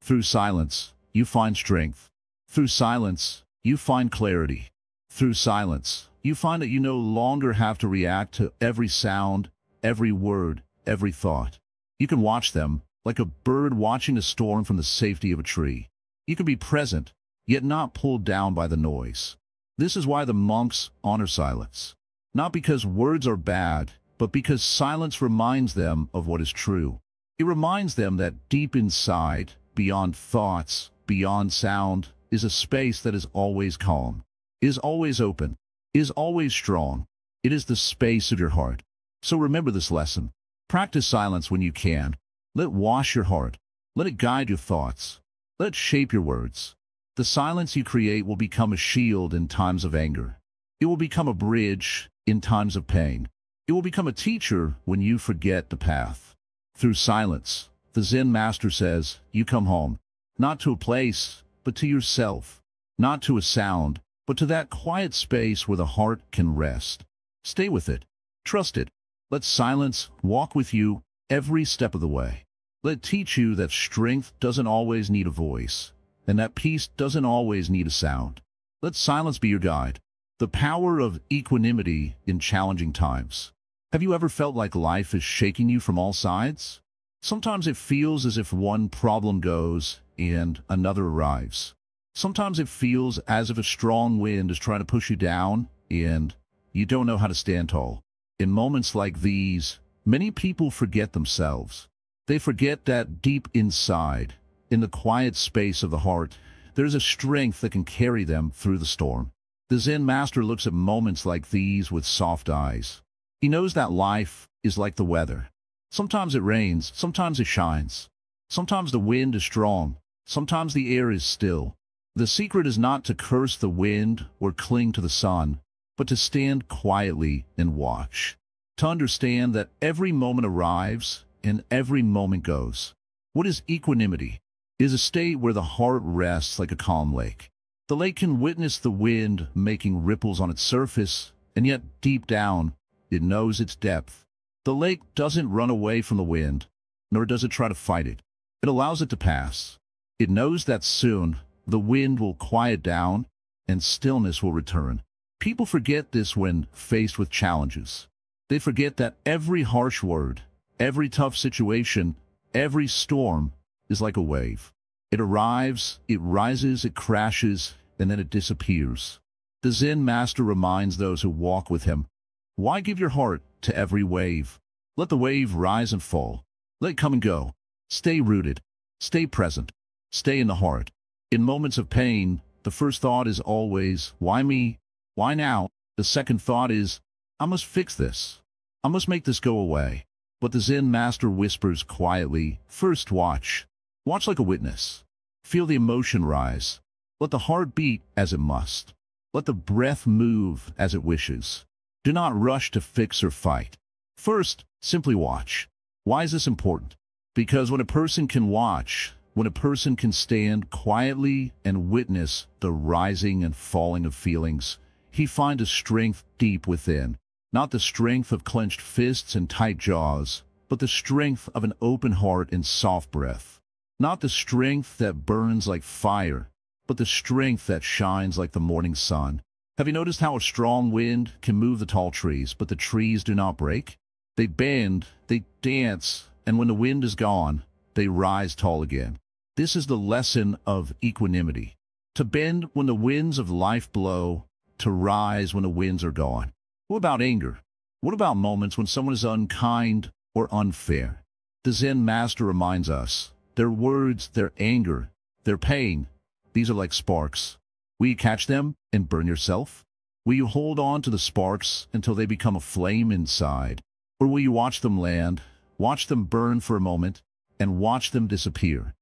Through silence, you find strength. Through silence, you find clarity. Through silence, you find that you no longer have to react to every sound, every word, every thought. You can watch them, like a bird watching a storm from the safety of a tree. You can be present, yet not pulled down by the noise. This is why the monks honor silence. Not because words are bad, but because silence reminds them of what is true. It reminds them that deep inside, beyond thoughts, beyond sound, is a space that is always calm, is always open, is always strong. It is the space of your heart. So remember this lesson. Practice silence when you can. Let it wash your heart. Let it guide your thoughts. Let it shape your words. The silence you create will become a shield in times of anger. It will become a bridge in times of pain. It will become a teacher when you forget the path. Through silence, the Zen Master says, you come home, not to a place, but to yourself, not to a sound, but to that quiet space where the heart can rest. Stay with it. Trust it. Let silence walk with you every step of the way. Let it teach you that strength doesn't always need a voice, and that peace doesn't always need a sound. Let silence be your guide. The power of equanimity in challenging times. Have you ever felt like life is shaking you from all sides? Sometimes it feels as if one problem goes and another arrives. Sometimes it feels as if a strong wind is trying to push you down and you don't know how to stand tall. In moments like these, many people forget themselves. They forget that deep inside, in the quiet space of the heart, there's a strength that can carry them through the storm. The Zen Master looks at moments like these with soft eyes. He knows that life is like the weather. Sometimes it rains, sometimes it shines. Sometimes the wind is strong, sometimes the air is still. The secret is not to curse the wind or cling to the sun, but to stand quietly and watch. To understand that every moment arrives and every moment goes. What is equanimity? It is a state where the heart rests like a calm lake. The lake can witness the wind making ripples on its surface, and yet deep down, it knows its depth. The lake doesn't run away from the wind, nor does it try to fight it. It allows it to pass. It knows that soon the wind will quiet down and stillness will return. People forget this when faced with challenges. They forget that every harsh word, every tough situation, every storm is like a wave. It arrives, it rises, it crashes, and then it disappears. The Zen Master reminds those who walk with him, why give your heart to every wave? Let the wave rise and fall. Let it come and go. Stay rooted. Stay present. Stay in the heart. In moments of pain, the first thought is always, why me? Why now? The second thought is, I must fix this. I must make this go away. But the Zen Master whispers quietly, first watch. Watch like a witness. Feel the emotion rise. Let the heart beat as it must. Let the breath move as it wishes. Do not rush to fix or fight. First, simply watch. Why is this important? Because when a person can watch, when a person can stand quietly and witness the rising and falling of feelings, he finds a strength deep within. Not the strength of clenched fists and tight jaws, but the strength of an open heart and soft breath. Not the strength that burns like fire, but the strength that shines like the morning sun. Have you noticed how a strong wind can move the tall trees, but the trees do not break? They bend, they dance, and when the wind is gone, they rise tall again. This is the lesson of equanimity. To bend when the winds of life blow, to rise when the winds are gone. What about anger? What about moments when someone is unkind or unfair? The Zen Master reminds us, their words, their anger, their pain, these are like sparks. Will you catch them and burn yourself? Will you hold on to the sparks until they become a flame inside? Or will you watch them land, watch them burn for a moment, and watch them disappear?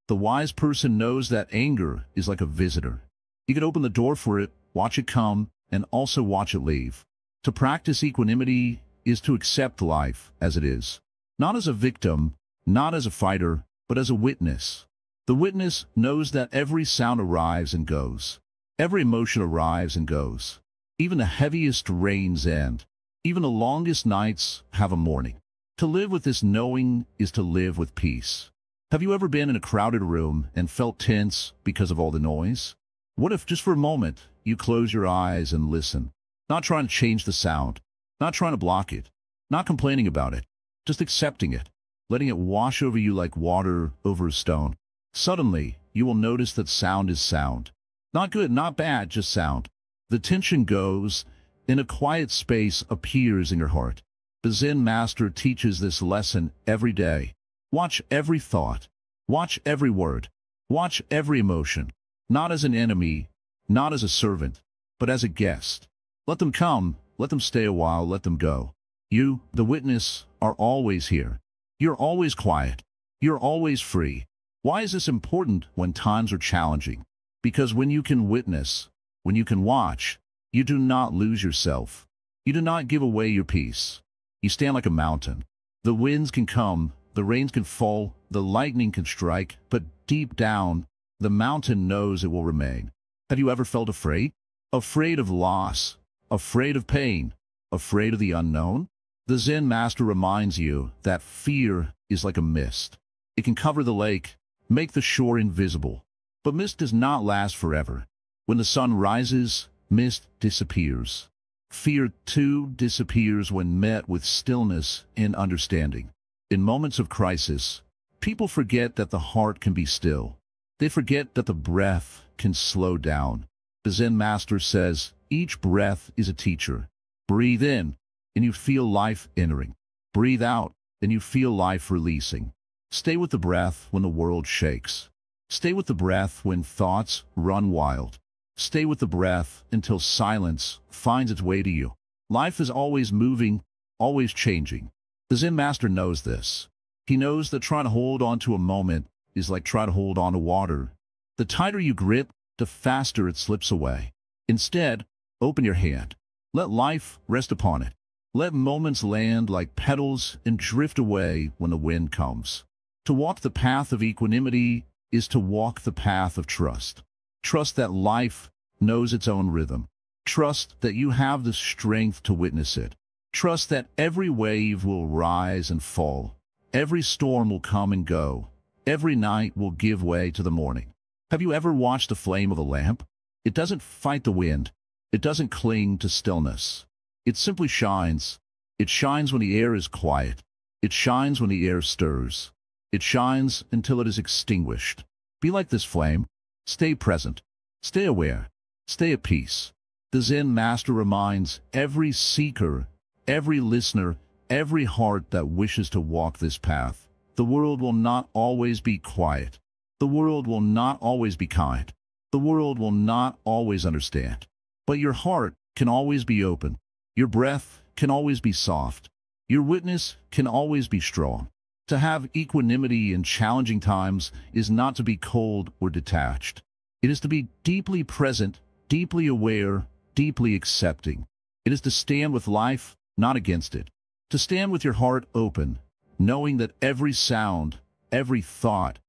The wise person knows that anger is like a visitor. You can open the door for it, watch it come, and also watch it leave. To practice equanimity is to accept life as it is. Not as a victim, not as a fighter, but as a witness. The witness knows that every sound arrives and goes. Every emotion arrives and goes. Even the heaviest rains end. Even the longest nights have a morning. To live with this knowing is to live with peace. Have you ever been in a crowded room and felt tense because of all the noise? What if just for a moment you close your eyes and listen? Not trying to change the sound, not trying to block it, not complaining about it, just accepting it, letting it wash over you like water over a stone. Suddenly, you will notice that sound is sound. Not good, not bad, just sound. The tension goes, and a quiet space appears in your heart. The Zen Master teaches this lesson every day. Watch every thought. Watch every word. Watch every emotion. Not as an enemy, not as a servant, but as a guest. Let them come, let them stay a while, let them go. You, the witness, are always here. You're always quiet. You're always free. Why is this important when times are challenging? Because when you can witness, when you can watch, you do not lose yourself. You do not give away your peace. You stand like a mountain. The winds can come, the rains can fall, the lightning can strike, but deep down, the mountain knows it will remain. Have you ever felt afraid? Afraid of loss, afraid of pain, afraid of the unknown? The Zen Master reminds you that fear is like a mist. It can cover the lake, make the shore invisible. But mist does not last forever. When the sun rises, mist disappears. Fear, too, disappears when met with stillness and understanding. In moments of crisis, people forget that the heart can be still. They forget that the breath can slow down. The Zen Master says, each breath is a teacher. Breathe in, and you feel life entering. Breathe out, and you feel life releasing. Stay with the breath when the world shakes. Stay with the breath when thoughts run wild. Stay with the breath until silence finds its way to you. Life is always moving, always changing. The Zen Master knows this. He knows that trying to hold on to a moment is like trying to hold on to water. The tighter you grip, the faster it slips away. Instead, open your hand. Let life rest upon it. Let moments land like petals and drift away when the wind comes. To walk the path of equanimity is to walk the path of trust. Trust that life knows its own rhythm. Trust that you have the strength to witness it. Trust that every wave will rise and fall. Every storm will come and go. Every night will give way to the morning. Have you ever watched the flame of a lamp? It doesn't fight the wind. It doesn't cling to stillness. It simply shines. It shines when the air is quiet. It shines when the air stirs. It shines until it is extinguished. Be like this flame. Stay present. Stay aware. Stay at peace. The Zen Master reminds every seeker, every listener, every heart that wishes to walk this path. The world will not always be quiet. The world will not always be kind. The world will not always understand. But your heart can always be open. Your breath can always be soft. Your witness can always be strong. To have equanimity in challenging times is not to be cold or detached. It is to be deeply present, deeply aware, deeply accepting. It is to stand with life, not against it. To stand with your heart open, knowing that every sound, every thought,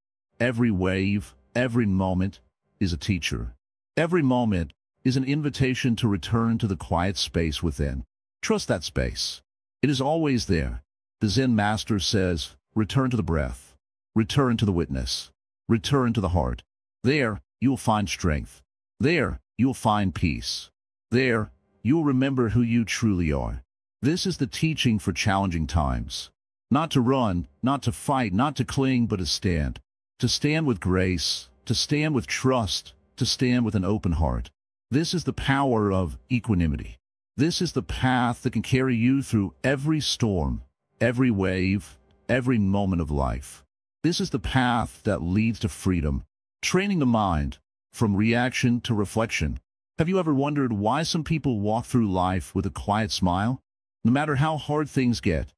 every wave, every moment is a teacher. Every moment is an invitation to return to the quiet space within. Trust that space. It is always there. The Zen Master says, return to the breath. Return to the witness. Return to the heart. There, you will find strength. There, you will find peace. There, you will remember who you truly are. This is the teaching for challenging times. Not to run, not to fight, not to cling, but to stand. To stand with grace, to stand with trust, to stand with an open heart. This is the power of equanimity. This is the path that can carry you through every storm, every wave, every moment of life. This is the path that leads to freedom, training the mind from reaction to reflection. Have you ever wondered why some people walk through life with a quiet smile, no matter how hard things get?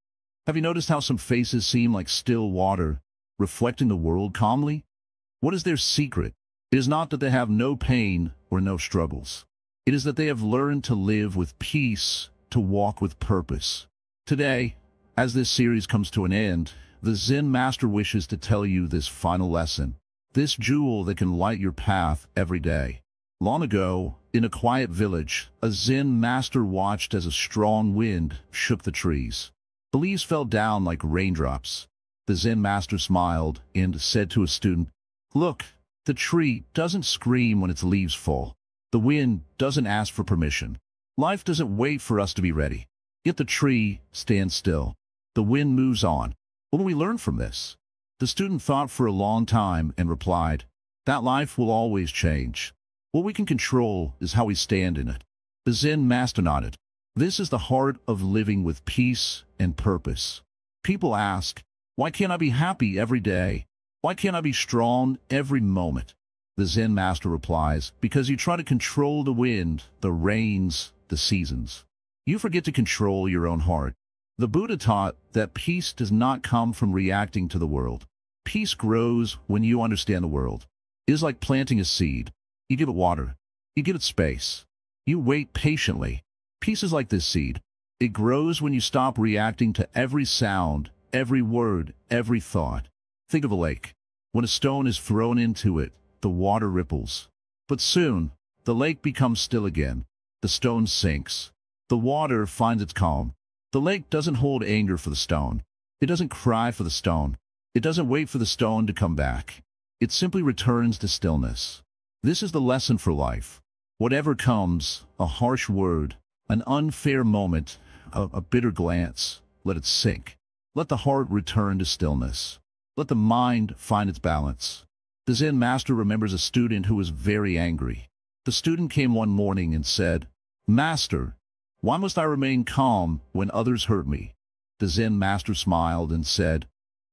Have you noticed how some faces seem like still water, reflecting the world calmly? What is their secret? It is not that they have no pain or no struggles. It is that they have learned to live with peace, to walk with purpose. Today, as this series comes to an end, the Zen Master wishes to tell you this final lesson, this jewel that can light your path every day. Long ago, in a quiet village, a Zen Master watched as a strong wind shook the trees. The leaves fell down like raindrops. The Zen Master smiled and said to a student, "Look, the tree doesn't scream when its leaves fall. The wind doesn't ask for permission. Life doesn't wait for us to be ready. Yet the tree stands still. The wind moves on." What do we learn from this? The student thought for a long time and replied, that life will always change. What we can control is how we stand in it. The Zen Master nodded. This is the heart of living with peace and purpose. People ask, why can't I be happy every day? Why can't I be strong every moment? The Zen Master replies, because you try to control the wind, the rains, the seasons. You forget to control your own heart. The Buddha taught that peace does not come from reacting to the world. Peace grows when you understand the world. It is like planting a seed. You give it water. You give it space. You wait patiently. Peace is like this seed. It grows when you stop reacting to every sound, every word, every thought. Think of a lake. When a stone is thrown into it, the water ripples. But soon, the lake becomes still again. The stone sinks. The water finds its calm. The lake doesn't hold anger for the stone. It doesn't cry for the stone. It doesn't wait for the stone to come back. It simply returns to stillness. This is the lesson for life. Whatever comes, a harsh word, an unfair moment, a bitter glance, let it sink. Let the heart return to stillness. Let the mind find its balance. The Zen Master remembers a student who was very angry. The student came one morning and said, "Master, why must I remain calm when others hurt me?" The Zen Master smiled and said,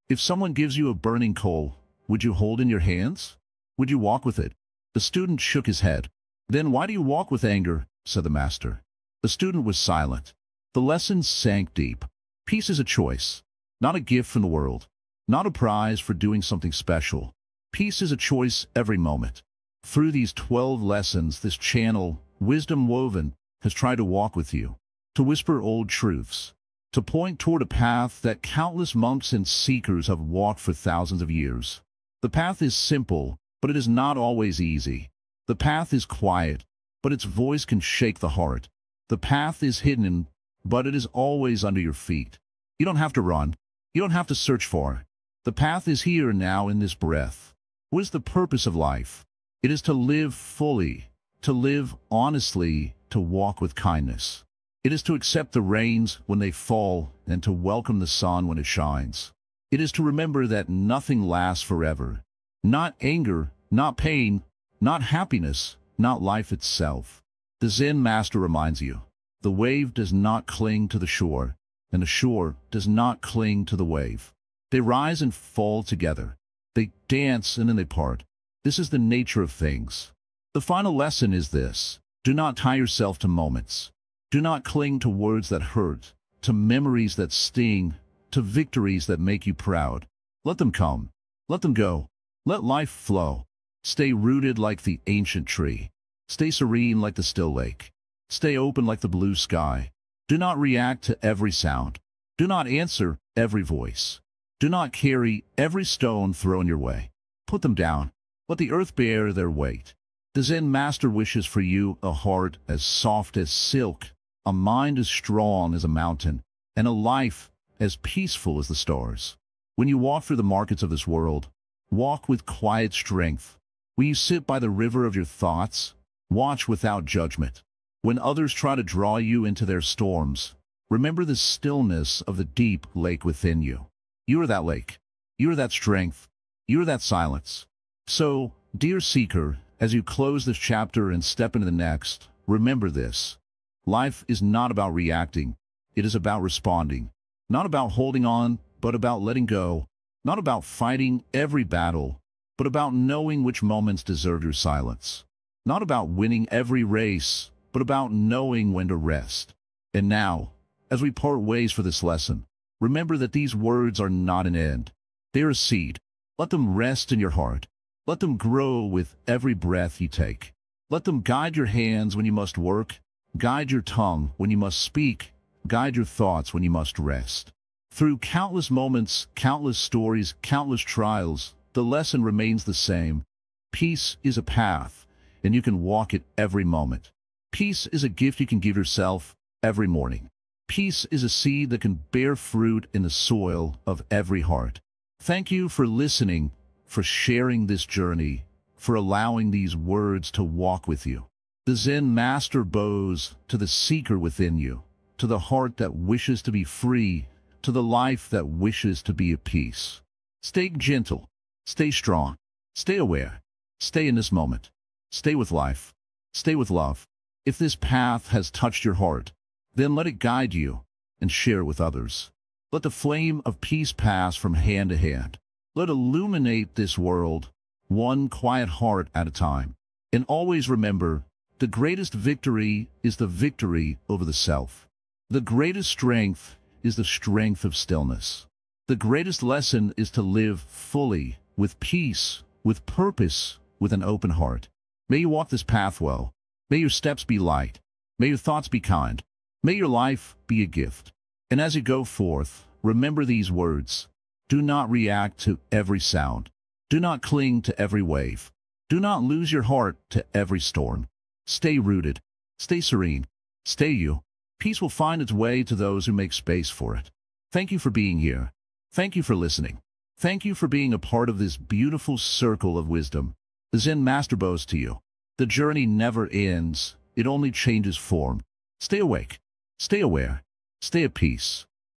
If someone gives you a burning coal, would you hold in your hands? Would you walk with it? The student shook his head. Then why do you walk with anger? Said the master. The student was silent. The lesson sank deep. Peace is a choice, not a gift from the world, not a prize for doing something special. Peace is a choice every moment. Through these 12 lessons, this channel, Wisdom Woven, has tried to walk with you, to whisper old truths, to point toward a path that countless monks and seekers have walked for thousands of years. The path is simple, but it is not always easy. The path is quiet, but its voice can shake the heart. The path is hidden, but it is always under your feet. You don't have to run. You don't have to search for it. The path is here now in this breath. What is the purpose of life? It is to live fully, to live honestly, to walk with kindness. It is to accept the rains when they fall and to welcome the sun when it shines. It is to remember that nothing lasts forever. Not anger, not pain, not happiness, not life itself. The Zen Master reminds you, the wave does not cling to the shore, and the shore does not cling to the wave. They rise and fall together. They dance and then they part. This is the nature of things. The final lesson is this: do not tie yourself to moments. Do not cling to words that hurt, to memories that sting, to victories that make you proud. Let them come. Let them go. Let life flow. Stay rooted like the ancient tree. Stay serene like the still lake. Stay open like the blue sky. Do not react to every sound. Do not answer every voice. Do not carry every stone thrown your way. Put them down. Let the earth bear their weight. The Zen Master wishes for you a heart as soft as silk, a mind as strong as a mountain, and a life as peaceful as the stars. When you walk through the markets of this world, walk with quiet strength. When you sit by the river of your thoughts, watch without judgment. When others try to draw you into their storms, remember the stillness of the deep lake within you. You are that lake. You are that strength. You are that silence. So, dear seeker, as you close this chapter and step into the next, remember this. Life is not about reacting. It is about responding. Not about holding on, but about letting go. Not about fighting every battle, but about knowing which moments deserve your silence. Not about winning every race, but about knowing when to rest. And now, as we part ways for this lesson, remember that these words are not an end. They are a seed. Let them rest in your heart. Let them grow with every breath you take. Let them guide your hands when you must work, guide your tongue when you must speak, guide your thoughts when you must rest. Through countless moments, countless stories, countless trials, the lesson remains the same. Peace is a path, and you can walk it every moment. Peace is a gift you can give yourself every morning. Peace is a seed that can bear fruit in the soil of every heart. Thank you for listening, for sharing this journey, for allowing these words to walk with you. The Zen Master bows to the seeker within you, to the heart that wishes to be free, to the life that wishes to be at peace. Stay gentle, stay strong, stay aware, stay in this moment, stay with life, stay with love. If this path has touched your heart, then let it guide you and share with others. Let the flame of peace pass from hand to hand. Let it illuminate this world, one quiet heart at a time. And always remember, the greatest victory is the victory over the self. The greatest strength is the strength of stillness. The greatest lesson is to live fully, with peace, with purpose, with an open heart. May you walk this path well. May your steps be light. May your thoughts be kind. May your life be a gift. And as you go forth, remember these words. Do not react to every sound. Do not cling to every wave. Do not lose your heart to every storm. Stay rooted. Stay serene. Stay you. Peace will find its way to those who make space for it. Thank you for being here. Thank you for listening. Thank you for being a part of this beautiful circle of wisdom. The Zen Master bows to you. The journey never ends. It only changes form. Stay awake. Stay aware. Stay at peace.